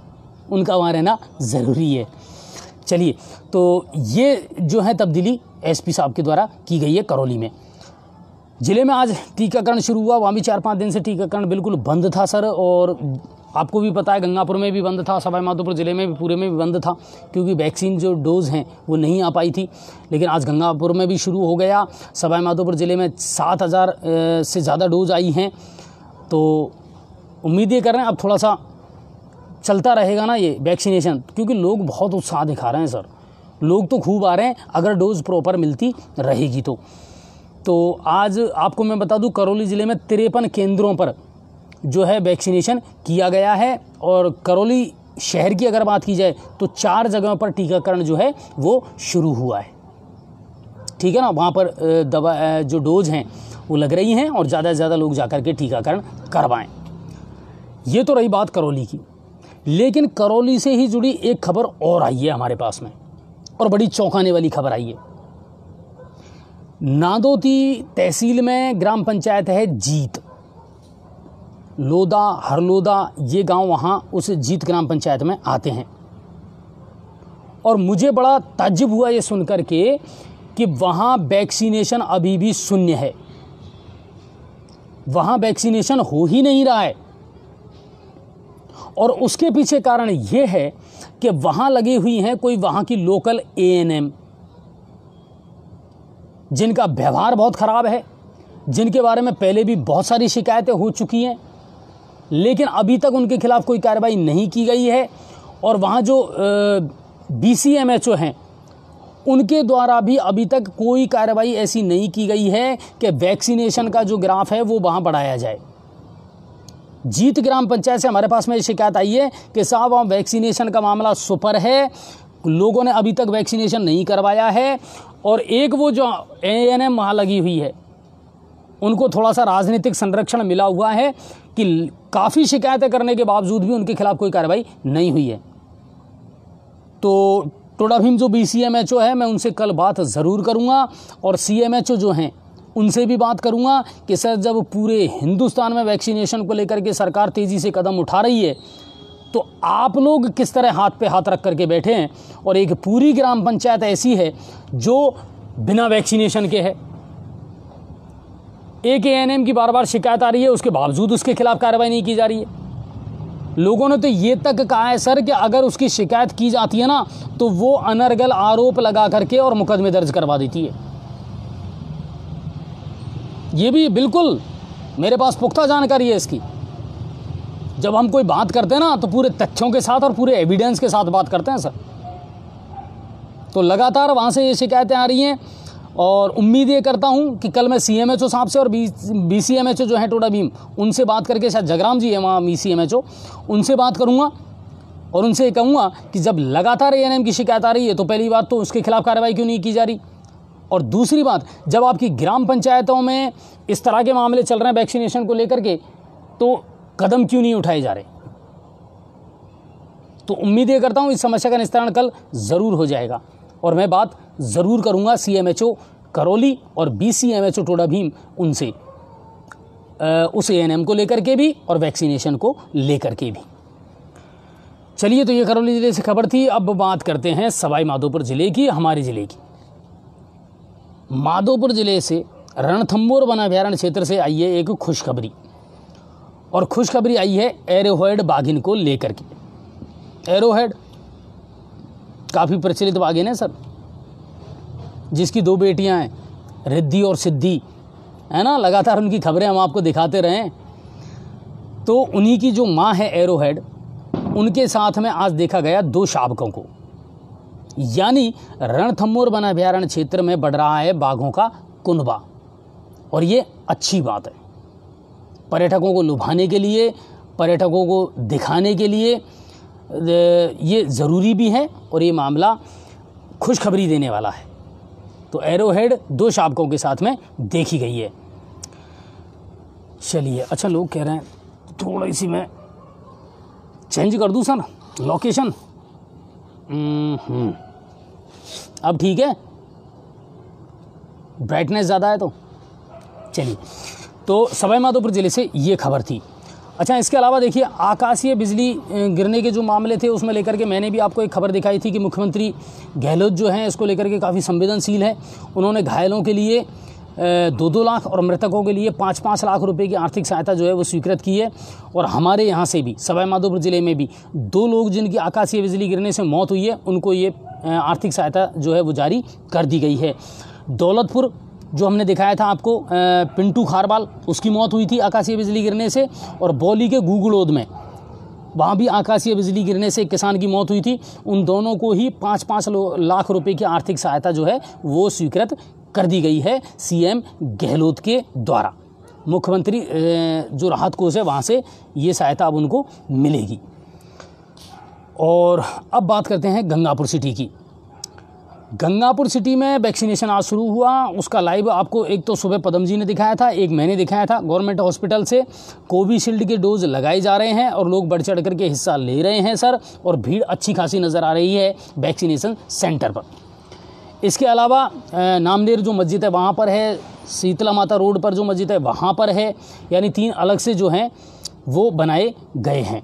उनका वहाँ रहना ज़रूरी है। चलिए, तो ये जो है तब्दीली एसपी साहब के द्वारा की गई है करौली में। ज़िले में आज टीकाकरण शुरू हुआ, वहाँ भी 4-5 दिन से टीकाकरण बिल्कुल बंद था सर, और आपको भी पता है गंगापुर में भी बंद था, सवाई माधोपुर ज़िले में भी पूरे में भी बंद था, क्योंकि वैक्सीन जो डोज़ हैं वो नहीं आ पाई थी। लेकिन आज गंगापुर में भी शुरू हो गया। सवाई माधोपुर ज़िले में 7,000 से ज़्यादा डोज आई हैं। तो उम्मीद ये कर रहे हैं अब थोड़ा सा चलता रहेगा ना ये वैक्सीनेशन, क्योंकि लोग बहुत उत्साह दिखा रहे हैं सर, लोग तो खूब आ रहे हैं अगर डोज़ प्रॉपर मिलती रहेगी तो आज आपको मैं बता दूं करौली ज़िले में 53 केंद्रों पर जो है वैक्सीनेशन किया गया है। और करौली शहर की अगर बात की जाए तो 4 जगहों पर टीकाकरण जो है वो शुरू हुआ है, ठीक है ना। वहाँ पर दवा जो डोज हैं वो लग रही हैं और ज़्यादा से ज़्यादा लोग जाकर के टीकाकरण करवाएं। ये तो रही बात करौली की, लेकिन करौली से ही जुड़ी एक खबर और आई है हमारे पास में, और बड़ी चौंकाने वाली खबर आई है। नादौती तहसील में ग्राम पंचायत है जीत, लोदा हरलोदा ये गांव वहाँ उस जीत ग्राम पंचायत में आते हैं। और मुझे बड़ा ताज्जुब हुआ ये सुनकर के कि वहाँ वैक्सीनेशन अभी भी शून्य है, वहाँ वैक्सीनेशन हो ही नहीं रहा है। और उसके पीछे कारण ये है कि वहाँ लगी हुई हैं कोई वहाँ की लोकल ANM, जिनका व्यवहार बहुत ख़राब है, जिनके बारे में पहले भी बहुत सारी शिकायतें हो चुकी हैं, लेकिन अभी तक उनके खिलाफ़ कोई कार्रवाई नहीं की गई है। और वहाँ जो BCMHO हैं उनके द्वारा भी अभी तक कोई कार्रवाई ऐसी नहीं की गई है कि वैक्सीनेशन का जो ग्राफ है वो वहाँ बढ़ाया जाए। जीत ग्राम पंचायत से हमारे पास में शिकायत आई है कि साहब वहाँ वैक्सीनेशन का मामला सुपर है, लोगों ने अभी तक वैक्सीनेशन नहीं करवाया है। और एक वो जो ANM वहाँ लगी हुई है उनको थोड़ा सा राजनीतिक संरक्षण मिला हुआ है कि काफ़ी शिकायतें करने के बावजूद भी उनके खिलाफ़ कोई कार्रवाई नहीं हुई है। तो टोडा भीम जो BCMHO है मैं उनसे कल बात ज़रूर करूँगा, और CMHO जो हैं उनसे भी बात करूँगा कि सर जब पूरे हिंदुस्तान में वैक्सीनेशन को लेकर के सरकार तेज़ी से कदम उठा रही है तो आप लोग किस तरह हाथ पे हाथ रख करके बैठे हैं, और एक पूरी ग्राम पंचायत ऐसी है जो बिना वैक्सीनेशन के है। एक ANM की बार बार शिकायत आ रही है, उसके बावजूद उसके खिलाफ कार्रवाई नहीं की जा रही है। लोगों ने तो ये तक कहा है सर कि अगर उसकी शिकायत की जाती है ना तो वो अनर्गल आरोप लगा करके और मुकदमे दर्ज करवा देती है। ये भी बिल्कुल मेरे पास पुख्ता जानकारी है इसकी। जब हम कोई बात करते हैं ना तो पूरे तथ्यों के साथ और पूरे एविडेंस के साथ बात करते हैं सर। तो लगातार वहाँ से ये शिकायतें आ रही हैं, और उम्मीद ये करता हूँ कि कल मैं CMHO साहब से और BCMHO जो है टोडा भीम उनसे बात करके, शायद जगराम जी है वहाँ BCMHO, उनसे बात करूँगा और उनसे कहूँगा कि जब लगातार ANM की शिकायत आ रही है तो पहली बात तो उसके खिलाफ़ कार्रवाई क्यों नहीं की जा रही, और दूसरी बात जब आपकी ग्राम पंचायतों में इस तरह के मामले चल रहे हैं वैक्सीनेशन को लेकर के तो कदम क्यों नहीं उठाए जा रहे। तो उम्मीद ये करता हूँ इस समस्या का निस्तारण कल ज़रूर हो जाएगा, और मैं बात ज़रूर करूँगा CMHO करौली और BCMHO टोडा भीम उनसे, उस ANM को लेकर के भी और वैक्सीनेशन को लेकर के भी। चलिए, तो ये करौली ज़िले से खबर थी। अब बात करते हैं सवाई माधोपुर ज़िले की, हमारे ज़िले की। माधोपुर ज़िले से रणथंभौर वन अभयारण्य क्षेत्र से आई है एक खुशखबरी, और खुशखबरी आई है एरोहेड बाघिन को लेकर के। एरोहेड काफ़ी प्रचलित बाघिन है सर, जिसकी 2 बेटियां हैं, रिद्धि और सिद्धि, है ना। लगातार उनकी खबरें हम आपको दिखाते रहें। तो उन्हीं की जो माँ है एरोहेड, उनके साथ में आज देखा गया 2 शावकों को। यानी रणथंभौर वन अभयारण्य क्षेत्र में बढ़ रहा है बाघों का कुनबा, और ये अच्छी बात है। पर्यटकों को लुभाने के लिए, पर्यटकों को दिखाने के लिए ये ज़रूरी भी है, और ये मामला खुशखबरी देने वाला है। तो एरोहेड 2 शावकों के साथ में देखी गई है। चलिए, अच्छा लोग कह रहे हैं थोड़ी सी मैं चेंज कर दूँ सर लोकेशन। अब ठीक है, ब्राइटनेस ज़्यादा है तो चलिए। तो सवाई माधोपुर ज़िले से ये खबर थी। अच्छा, इसके अलावा देखिए, आकाशीय बिजली गिरने के जो मामले थे उसमें लेकर के मैंने भी आपको एक खबर दिखाई थी कि मुख्यमंत्री गहलोत जो हैं इसको लेकर के काफ़ी संवेदनशील है। उन्होंने घायलों के लिए 2-2 लाख और मृतकों के लिए 5-5 लाख रुपए की आर्थिक सहायता जो है वो स्वीकृत की है। और हमारे यहाँ से भी सवाई माधोपुर ज़िले में भी 2 लोग जिनकी आकाशीय बिजली गिरने से मौत हुई है, उनको ये आर्थिक सहायता जो है वो जारी कर दी गई है। दौलतपुर जो हमने दिखाया था आपको, पिंटू खारबाल, उसकी मौत हुई थी आकाशीय बिजली गिरने से। और बौली के गुगड़ोद में वहाँ भी आकाशीय बिजली गिरने से एक किसान की मौत हुई थी। उन दोनों को ही 5-5 लाख रुपए की आर्थिक सहायता जो है वो स्वीकृत कर दी गई है CM गहलोत के द्वारा। मुख्यमंत्री जो राहत कोष है वहाँ से ये सहायता अब उनको मिलेगी। और अब बात करते हैं गंगापुर सिटी की। गंगापुर सिटी में वैक्सीनेशन आज शुरू हुआ। उसका लाइव आपको एक तो सुबह पदम जी ने दिखाया था, एक मैंने दिखाया था। गवर्नमेंट हॉस्पिटल से कोविशील्ड के डोज लगाए जा रहे हैं और लोग बढ़ चढ़ करके हिस्सा ले रहे हैं सर, और भीड़ अच्छी खासी नज़र आ रही है वैक्सीनेशन सेंटर पर। इसके अलावा नामदेर जो मस्जिद है वहाँ पर है, शीतला माता रोड पर जो मस्जिद है वहाँ पर है, यानी 3 अलग से जो हैं वो बनाए गए हैं।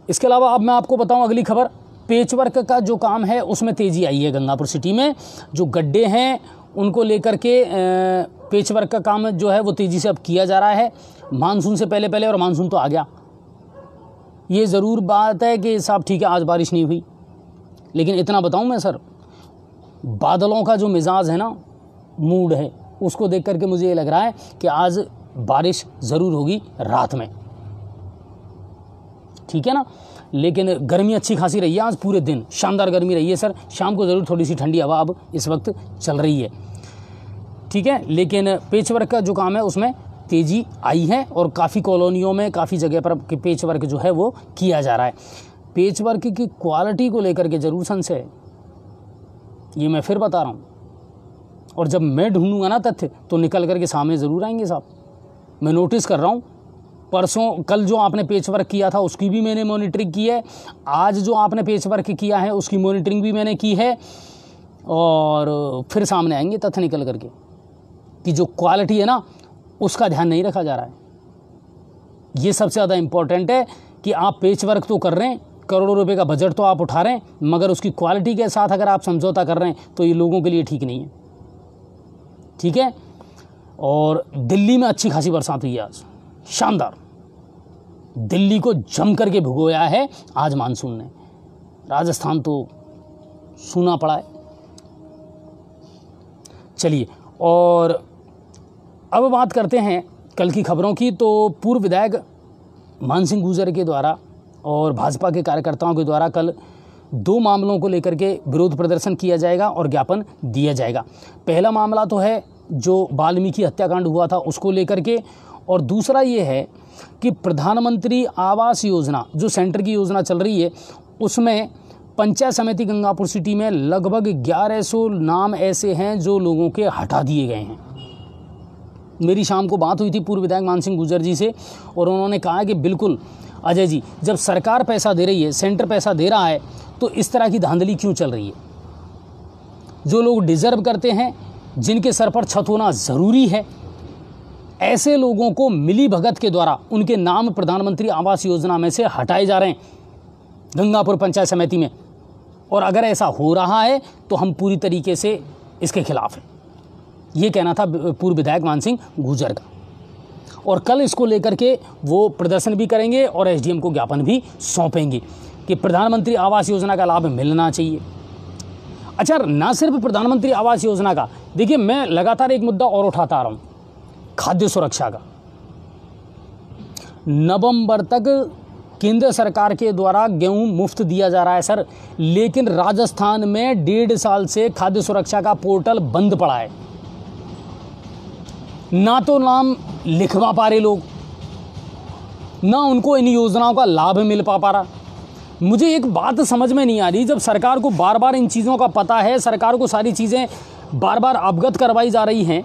इसके अलावा अब मैं आपको बताऊं अगली खबर, पेचवर्क का जो काम है उसमें तेज़ी आई है गंगापुर सिटी में। जो गड्ढे हैं उनको लेकर के पेचवर्क का काम जो है वो तेज़ी से अब किया जा रहा है, मानसून से पहले पहले, और मानसून तो आ गया। ये ज़रूर बात है कि साहब ठीक है आज बारिश नहीं हुई, लेकिन इतना बताऊं मैं सर, बादलों का जो मिजाज है ना, मूड है, उसको देख करके मुझे ये लग रहा है कि आज बारिश ज़रूर होगी रात में, ठीक है ना। लेकिन गर्मी अच्छी खासी रही है आज पूरे दिन, शानदार गर्मी रही है सर। शाम को ज़रूर थोड़ी सी ठंडी हवा अब इस वक्त चल रही है, ठीक है। लेकिन पेचवर्क का जो काम है उसमें तेज़ी आई है और काफ़ी कॉलोनियों में, काफ़ी जगह पर पेचवर्क जो है वो किया जा रहा है। पेचवर्क की क्वालिटी को लेकर के ज़रूर संशय है, ये मैं फिर बता रहा हूँ, और जब मैं ढूंढूंगा ना तथ्य तो निकल करके सामने ज़रूर आएंगे साहब। मैं नोटिस कर रहा हूँ, परसों कल जो आपने पेचवर्क किया था उसकी भी मैंने मॉनिटरिंग की है, आज जो आपने पेचवर्क किया है उसकी मॉनिटरिंग भी मैंने की है, और फिर सामने आएंगे तथ्य निकल करके कि जो क्वालिटी है ना उसका ध्यान नहीं रखा जा रहा है। ये सबसे ज़्यादा इम्पोर्टेंट है कि आप पेचवर्क तो कर रहे हैं, करोड़ों रुपए का बजट तो आप उठा रहे हैं, मगर उसकी क्वालिटी के साथ अगर आप समझौता कर रहे हैं तो ये लोगों के लिए ठीक नहीं है, ठीक है। और दिल्ली में अच्छी खासी बरसात हुई है आज, शानदार। दिल्ली को जम करके भिगोया है आज मानसून ने, राजस्थान तो सूना पड़ा है। चलिए, और अब बात करते हैं कल की खबरों की। तो पूर्व विधायक मान सिंह गुर्जर के द्वारा और भाजपा के कार्यकर्ताओं के द्वारा कल 2 मामलों को लेकर के विरोध प्रदर्शन किया जाएगा और ज्ञापन दिया जाएगा। पहला मामला तो है जो वाल्मीकि हत्याकांड हुआ था उसको लेकर के, और दूसरा ये है कि प्रधानमंत्री आवास योजना जो सेंटर की योजना चल रही है उसमें पंचायत समिति गंगापुर सिटी में लगभग 1100 नाम ऐसे हैं जो लोगों के हटा दिए गए हैं। मेरी शाम को बात हुई थी पूर्व विधायक मान सिंह गुर्जर जी से, और उन्होंने कहा कि बिल्कुल अजय जी, जब सरकार पैसा दे रही है, सेंटर पैसा दे रहा है, तो इस तरह की धांधली क्यों चल रही है। जो लोग डिजर्व करते हैं, जिनके सर पर छत होना ज़रूरी है, ऐसे लोगों को मिली भगत के द्वारा उनके नाम प्रधानमंत्री आवास योजना में से हटाए जा रहे हैं गंगापुर पंचायत समिति में। और अगर ऐसा हो रहा है तो हम पूरी तरीके से इसके खिलाफ हैं। ये कहना था पूर्व विधायक मान सिंह गुर्जर का, और कल इसको लेकर के वो प्रदर्शन भी करेंगे और एसडीएम को ज्ञापन भी सौंपेंगे कि प्रधानमंत्री आवास योजना का लाभ मिलना चाहिए। अच्छा, ना सिर्फ प्रधानमंत्री आवास योजना का, देखिए मैं लगातार एक मुद्दा और उठाता आ रहा हूँ, खाद्य सुरक्षा का। नवंबर तक केंद्र सरकार के द्वारा गेहूं मुफ्त दिया जा रहा है सर, लेकिन राजस्थान में 1.5 साल से खाद्य सुरक्षा का पोर्टल बंद पड़ा है। ना तो नाम लिखवा पा रहे लोग, ना उनको इन योजनाओं का लाभ मिल पा रहा। मुझे एक बात समझ में नहीं आ रही, जब सरकार को बार बार इन चीज़ों का पता है, सरकार को सारी चीज़ें बार बार अवगत करवाई जा रही हैं,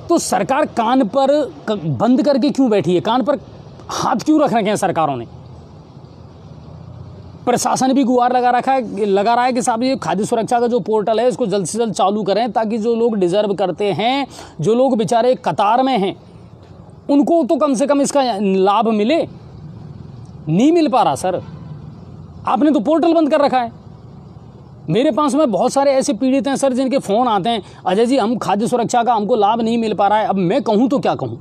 तो सरकार कान पर बंद करके क्यों बैठी है, कान पर हाथ क्यों रख रखे हैं सरकारों ने। प्रशासन भी गुहार लगा रहा है कि साहब ये खाद्य सुरक्षा का जो पोर्टल है इसको जल्द से जल्द चालू करें, ताकि जो लोग डिजर्व करते हैं, जो लोग बेचारे कतार में हैं, उनको तो कम से कम इसका लाभ मिले। नहीं मिल पा रहा सर, आपने तो पोर्टल बंद कर रखा है। मेरे पास में बहुत सारे ऐसे पीड़ित हैं सर जिनके फ़ोन आते हैं, अजय जी हम खाद्य सुरक्षा का हमको लाभ नहीं मिल पा रहा है। अब मैं कहूँ तो क्या कहूँ,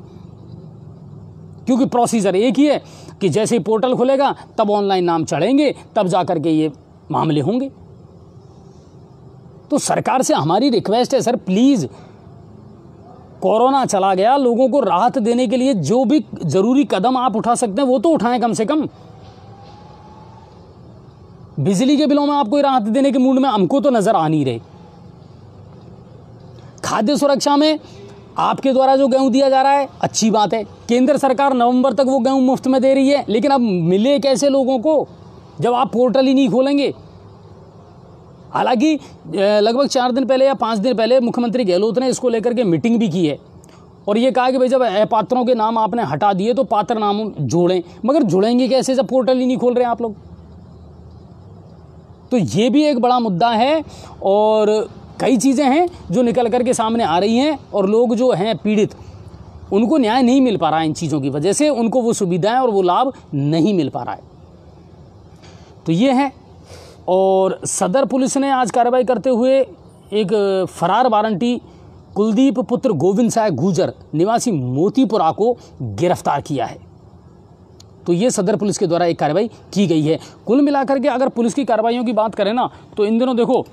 क्योंकि प्रोसीजर एक ही है कि जैसे ही पोर्टल खुलेगा तब ऑनलाइन नाम चढ़ेंगे, तब जा कर के ये मामले होंगे। तो सरकार से हमारी रिक्वेस्ट है सर, प्लीज़, कोरोना चला गया, लोगों को राहत देने के लिए जो भी ज़रूरी कदम आप उठा सकते हैं वो तो उठाएं। कम से कम बिजली के बिलों में आप कोई राहत देने के मूड में हमको तो नज़र आ नहीं रहे। खाद्य सुरक्षा में आपके द्वारा जो गेहूं दिया जा रहा है अच्छी बात है, केंद्र सरकार नवंबर तक वो गेहूं मुफ्त में दे रही है, लेकिन अब मिले कैसे लोगों को जब आप पोर्टल ही नहीं खोलेंगे। हालांकि लगभग 4 दिन पहले या 5 दिन पहले मुख्यमंत्री गहलोत ने इसको लेकर के मीटिंग भी की है और ये कहा कि भाई जब अपात्रों के नाम आपने हटा दिए तो पात्र नाम जोड़ें, मगर जुड़ेंगे कैसे जब पोर्टल ही नहीं खोल रहे आप लोग। तो ये भी एक बड़ा मुद्दा है और कई चीज़ें हैं जो निकल करके सामने आ रही हैं और लोग जो हैं पीड़ित उनको न्याय नहीं मिल पा रहा है इन चीज़ों की वजह से, उनको वो सुविधाएं और वो लाभ नहीं मिल पा रहा है। तो ये है। और सदर पुलिस ने आज कार्रवाई करते हुए एक फरार वारंटी कुलदीप पुत्र गोविंद साय गुजर निवासी मोतीपुरा को गिरफ्तार किया है। तो ये सदर पुलिस के द्वारा एक कार्रवाई की गई है। कुल मिलाकर के अगर पुलिस की कार्रवाइयों की बात करें ना तो इन दिनों देखो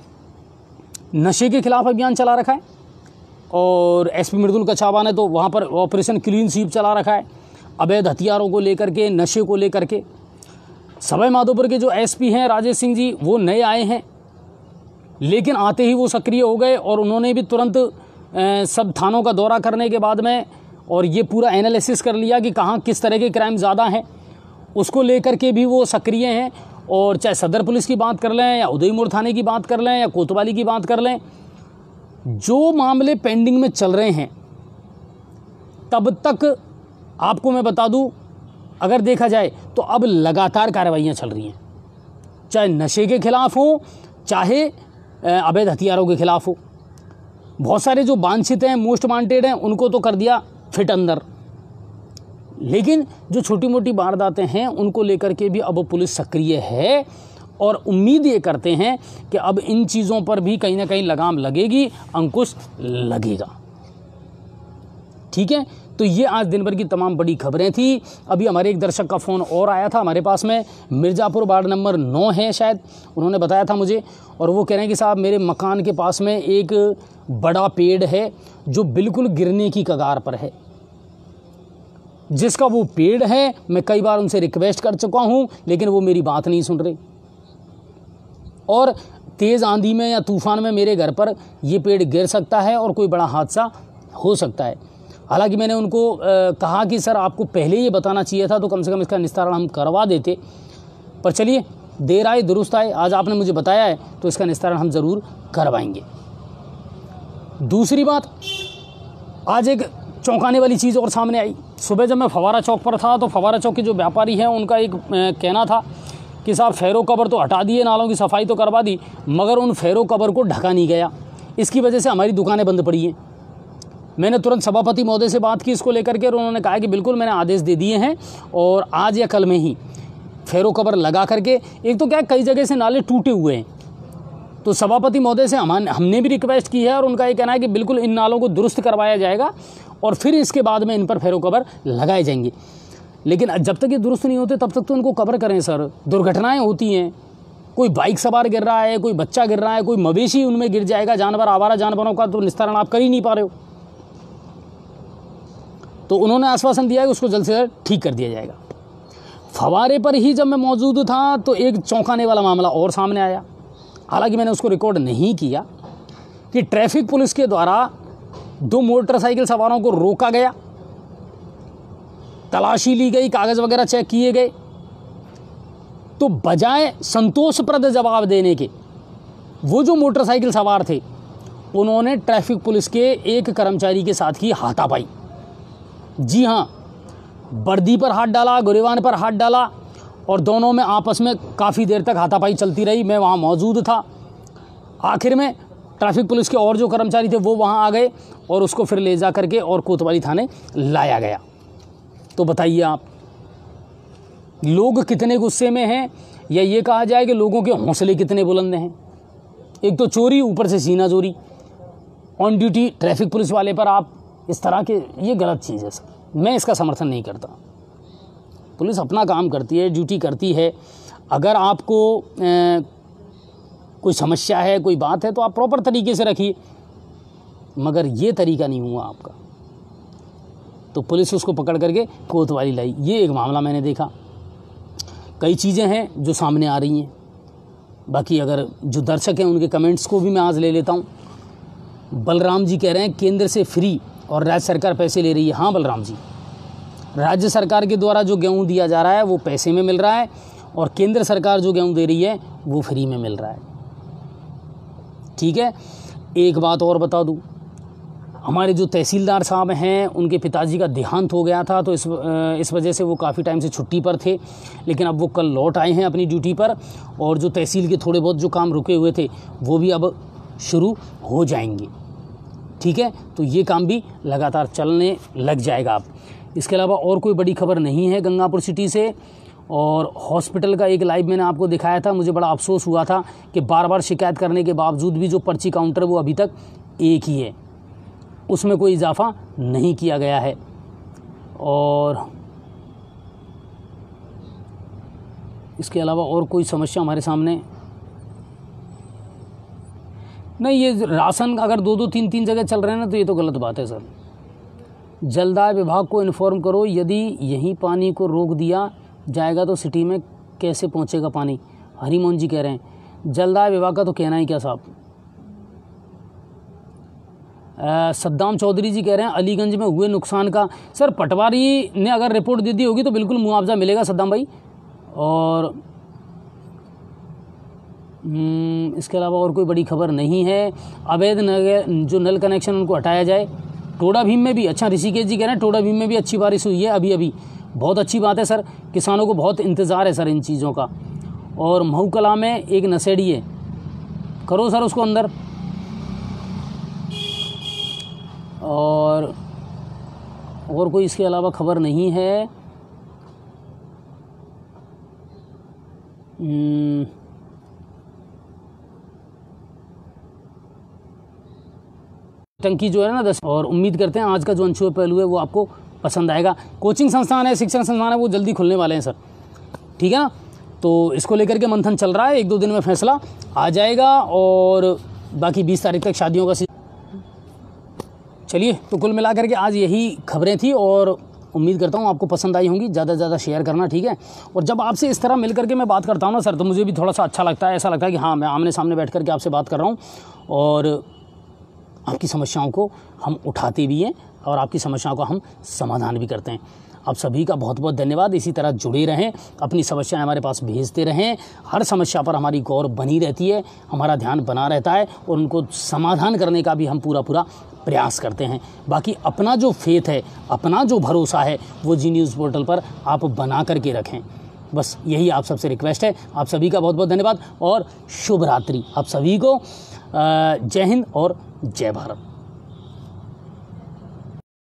नशे के खिलाफ अभियान चला रखा है और एसपी मृदुल कछावा ने तो वहाँ पर ऑपरेशन क्लीन स्वीप चला रखा है, अवैध हथियारों को लेकर के, नशे को लेकर के। सवाई माधोपुर के जो एसपी हैं राजेश सिंह जी वो नए आए हैं, लेकिन आते ही वो सक्रिय हो गए और उन्होंने भी तुरंत सब थानों का दौरा करने के बाद में और ये पूरा एनालिसिस कर लिया कि कहाँ किस तरह के क्राइम ज़्यादा हैं, उसको लेकर के भी वो सक्रिय हैं। और चाहे सदर पुलिस की बात कर लें या उदयपुर थाने की बात कर लें या कोतवाली की बात कर लें, जो मामले पेंडिंग में चल रहे हैं तब तक आपको मैं बता दूं, अगर देखा जाए तो अब लगातार कार्रवाइयाँ चल रही हैं, चाहे नशे के खिलाफ हो चाहे अवैध हथियारों के खिलाफ हो। बहुत सारे जो वांछित हैं, मोस्ट वांटेड हैं, उनको तो कर दिया फिट अंदर, लेकिन जो छोटी मोटी वारदातें हैं उनको लेकर के भी अब पुलिस सक्रिय है और उम्मीद ये करते हैं कि अब इन चीज़ों पर भी कहीं ना कहीं लगाम लगेगी, अंकुश लगेगा। ठीक है, तो ये आज दिन भर की तमाम बड़ी खबरें थी। अभी हमारे एक दर्शक का फ़ोन और आया था हमारे पास में, मिर्ज़ापुर वार्ड नंबर 9 है शायद, उन्होंने बताया था मुझे, और वो कह रहे हैं कि साहब मेरे मकान के पास में एक बड़ा पेड़ है जो बिल्कुल गिरने की कगार पर है। जिसका वो पेड़ है, मैं कई बार उनसे रिक्वेस्ट कर चुका हूँ लेकिन वो मेरी बात नहीं सुन रहे, और तेज़ आंधी में या तूफ़ान में मेरे घर पर ये पेड़ गिर सकता है और कोई बड़ा हादसा हो सकता है। हालांकि मैंने उनको कहा कि सर आपको पहले ये बताना चाहिए था तो कम से कम इसका निस्तारण हम करवा देते, पर चलिए देर आए दुरुस्त आए, आज आपने मुझे बताया है तो इसका निस्तारण हम ज़रूर करवाएंगे। दूसरी बात, आज एक चौंकाने वाली चीज़ और सामने आई। सुबह जब मैं फवारा चौक पर था तो फवारा चौक के जो व्यापारी हैं उनका एक कहना था कि साहब फेरो कवर तो हटा दिए, नालों की सफाई तो करवा दी, मगर उन फेरो कवर को ढका नहीं गया, इसकी वजह से हमारी दुकानें बंद पड़ी हैं। मैंने तुरंत सभापति महोदय से बात की इसको लेकर के और उन्होंने कहा कि बिल्कुल मैंने आदेश दे दिए हैं और आज या कल में ही फेरो कवर लगा करके, एक तो क्या कई जगह से नाले टूटे हुए हैं, तो सभापति महोदय से हमने भी रिक्वेस्ट की है और उनका ये कहना है कि बिल्कुल इन नालों को दुरुस्त करवाया जाएगा और फिर इसके बाद में इन पर फेरो कवर लगाए जाएंगे। लेकिन जब तक ये दुरुस्त नहीं होते तब तक तो इनको कवर करें सर। दुर्घटनाएं होती हैं, कोई बाइक सवार गिर रहा है, कोई बच्चा गिर रहा है, कोई मवेशी उनमें गिर जाएगा, जानवर, आवारा जानवरों का तो निस्तारण आप कर ही नहीं पा रहे हो। तो उन्होंने आश्वासन दिया है कि उसको जल्द से जल्द ठीक कर दिया जाएगा। फवारे पर ही जब मैं मौजूद था तो एक चौंकाने वाला मामला और सामने आया, हालांकि मैंने उसको रिकॉर्ड नहीं किया, कि ट्रैफिक पुलिस के द्वारा 2 मोटरसाइकिल सवारों को रोका गया, तलाशी ली गई, कागज़ वगैरह चेक किए गए, तो बजाय संतोषप्रद जवाब देने के वो जो मोटरसाइकिल सवार थे उन्होंने ट्रैफिक पुलिस के एक कर्मचारी के साथ की हाथापाई। जी हाँ, वर्दी पर हाथ डाला, गिरेबान पर हाथ डाला और दोनों में आपस में काफ़ी देर तक हाथापाई चलती रही। मैं वहाँ मौजूद था। आखिर में ट्रैफिक पुलिस के और जो कर्मचारी थे वो वहाँ आ गए और उसको फिर ले जा करके और कोतवाली थाने लाया गया। तो बताइए आप, लोग कितने गुस्से में हैं, या ये कहा जाए कि लोगों के हौसले कितने बुलंद हैं। एक तो चोरी, ऊपर से सीना चोरी ऑन ड्यूटी ट्रैफिक पुलिस वाले पर आप इस तरह के, ये गलत चीज़ है सर, मैं इसका समर्थन नहीं करता। पुलिस अपना काम करती है, ड्यूटी करती है। अगर आपको कोई समस्या है, कोई बात है तो आप प्रॉपर तरीके से रखिए, मगर ये तरीका नहीं हुआ आपका। तो पुलिस उसको पकड़ करके कोतवाली लाई। ये एक मामला मैंने देखा। कई चीज़ें हैं जो सामने आ रही हैं। बाकी अगर जो दर्शक हैं उनके कमेंट्स को भी मैं आज ले लेता हूँ। बलराम जी कह रहे हैं केंद्र से फ्री और राज्य सरकार पैसे ले रही है। हाँ बलराम जी, राज्य सरकार के द्वारा जो गेहूँ दिया जा रहा है वो पैसे में मिल रहा है और केंद्र सरकार जो गेहूँ दे रही है वो फ्री में मिल रहा है। ठीक है। एक बात और बता दूं, हमारे जो तहसीलदार साहब हैं उनके पिताजी का देहांत हो गया था, तो इस वजह से वो काफ़ी टाइम से छुट्टी पर थे, लेकिन अब वो कल लौट आए हैं अपनी ड्यूटी पर, और जो तहसील के थोड़े बहुत जो काम रुके हुए थे वो भी अब शुरू हो जाएंगे, ठीक है। तो ये काम भी लगातार चलने लग जाएगा अब। इसके अलावा और कोई बड़ी खबर नहीं है गंगापुर सिटी से। और हॉस्पिटल का एक लाइव मैंने आपको दिखाया था, मुझे बड़ा अफसोस हुआ था कि बार बार शिकायत करने के बावजूद भी जो पर्ची काउंटर वो अभी तक एक ही है, उसमें कोई इजाफा नहीं किया गया है। और इसके अलावा और कोई समस्या हमारे सामने नहीं। ये राशन अगर 2-3 जगह चल रहे हैं ना, तो ये तो गलत बात है सर। जलदाय विभाग को इन्फॉर्म करो, यदि यहीं पानी को रोक दिया जाएगा तो सिटी में कैसे पहुंचेगा पानी, हरिमोहन जी कह रहे हैं। जलदाय विभाग का तो कहना ही क्या साहब। सद्दाम चौधरी जी कह रहे हैं अलीगंज में हुए नुकसान का, सर पटवारी ने अगर रिपोर्ट दे दी होगी तो बिल्कुल मुआवजा मिलेगा सद्दाम भाई। और इसके अलावा और कोई बड़ी खबर नहीं है। अवैध जो नल कनेक्शन उनको हटाया जाए। टोडा भीम में भी, अच्छा ऋषिकेश जी कह रहे हैं टोडा भीम में भी अच्छी बारिश हुई है अभी, बहुत अच्छी बात है सर। किसानों को बहुत इंतज़ार है सर इन चीज़ों का। और महू कला में एक नशेड़ी है, करो सर उसको अंदर। और कोई इसके अलावा खबर नहीं है। टंकी जो है ना 10, और उम्मीद करते हैं आज का जो अनछुए पहलू है वो आपको पसंद आएगा। कोचिंग संस्थान है, शिक्षण संस्थान है, वो जल्दी खुलने वाले हैं सर, ठीक है ना। तो इसको लेकर के मंथन चल रहा है, 1-2 दिन में फैसला आ जाएगा। और बाकी 20 तारीख तक शादियों का चलिए, तो कुल मिलाकर के आज यही खबरें थी, और उम्मीद करता हूँ आपको पसंद आई होंगी। ज़्यादा से ज़्यादा शेयर करना, ठीक है। और जब आपसे इस तरह मिल करके मैं बात करता हूँ ना सर, तो मुझे भी थोड़ा सा अच्छा लगता है, ऐसा लगता है कि हाँ मैं आमने सामने बैठ करके आपसे बात कर रहा हूँ, और आपकी समस्याओं को हम उठाते भी हैं और आपकी समस्याओं का हम समाधान भी करते हैं। आप सभी का बहुत बहुत धन्यवाद। इसी तरह जुड़े रहें, अपनी समस्याएं हमारे पास भेजते रहें। हर समस्या पर हमारी गौर बनी रहती है, हमारा ध्यान बना रहता है, और उनको समाधान करने का भी हम पूरा प्रयास करते हैं। बाकी अपना जो फेथ है, अपना जो भरोसा है, वो जी न्यूज़ पोर्टल पर आप बना करके रखें। बस यही आप सबसे रिक्वेस्ट है। आप सभी का बहुत बहुत धन्यवाद और शुभ रात्रि आप सभी को। जय हिंद और जय भारत।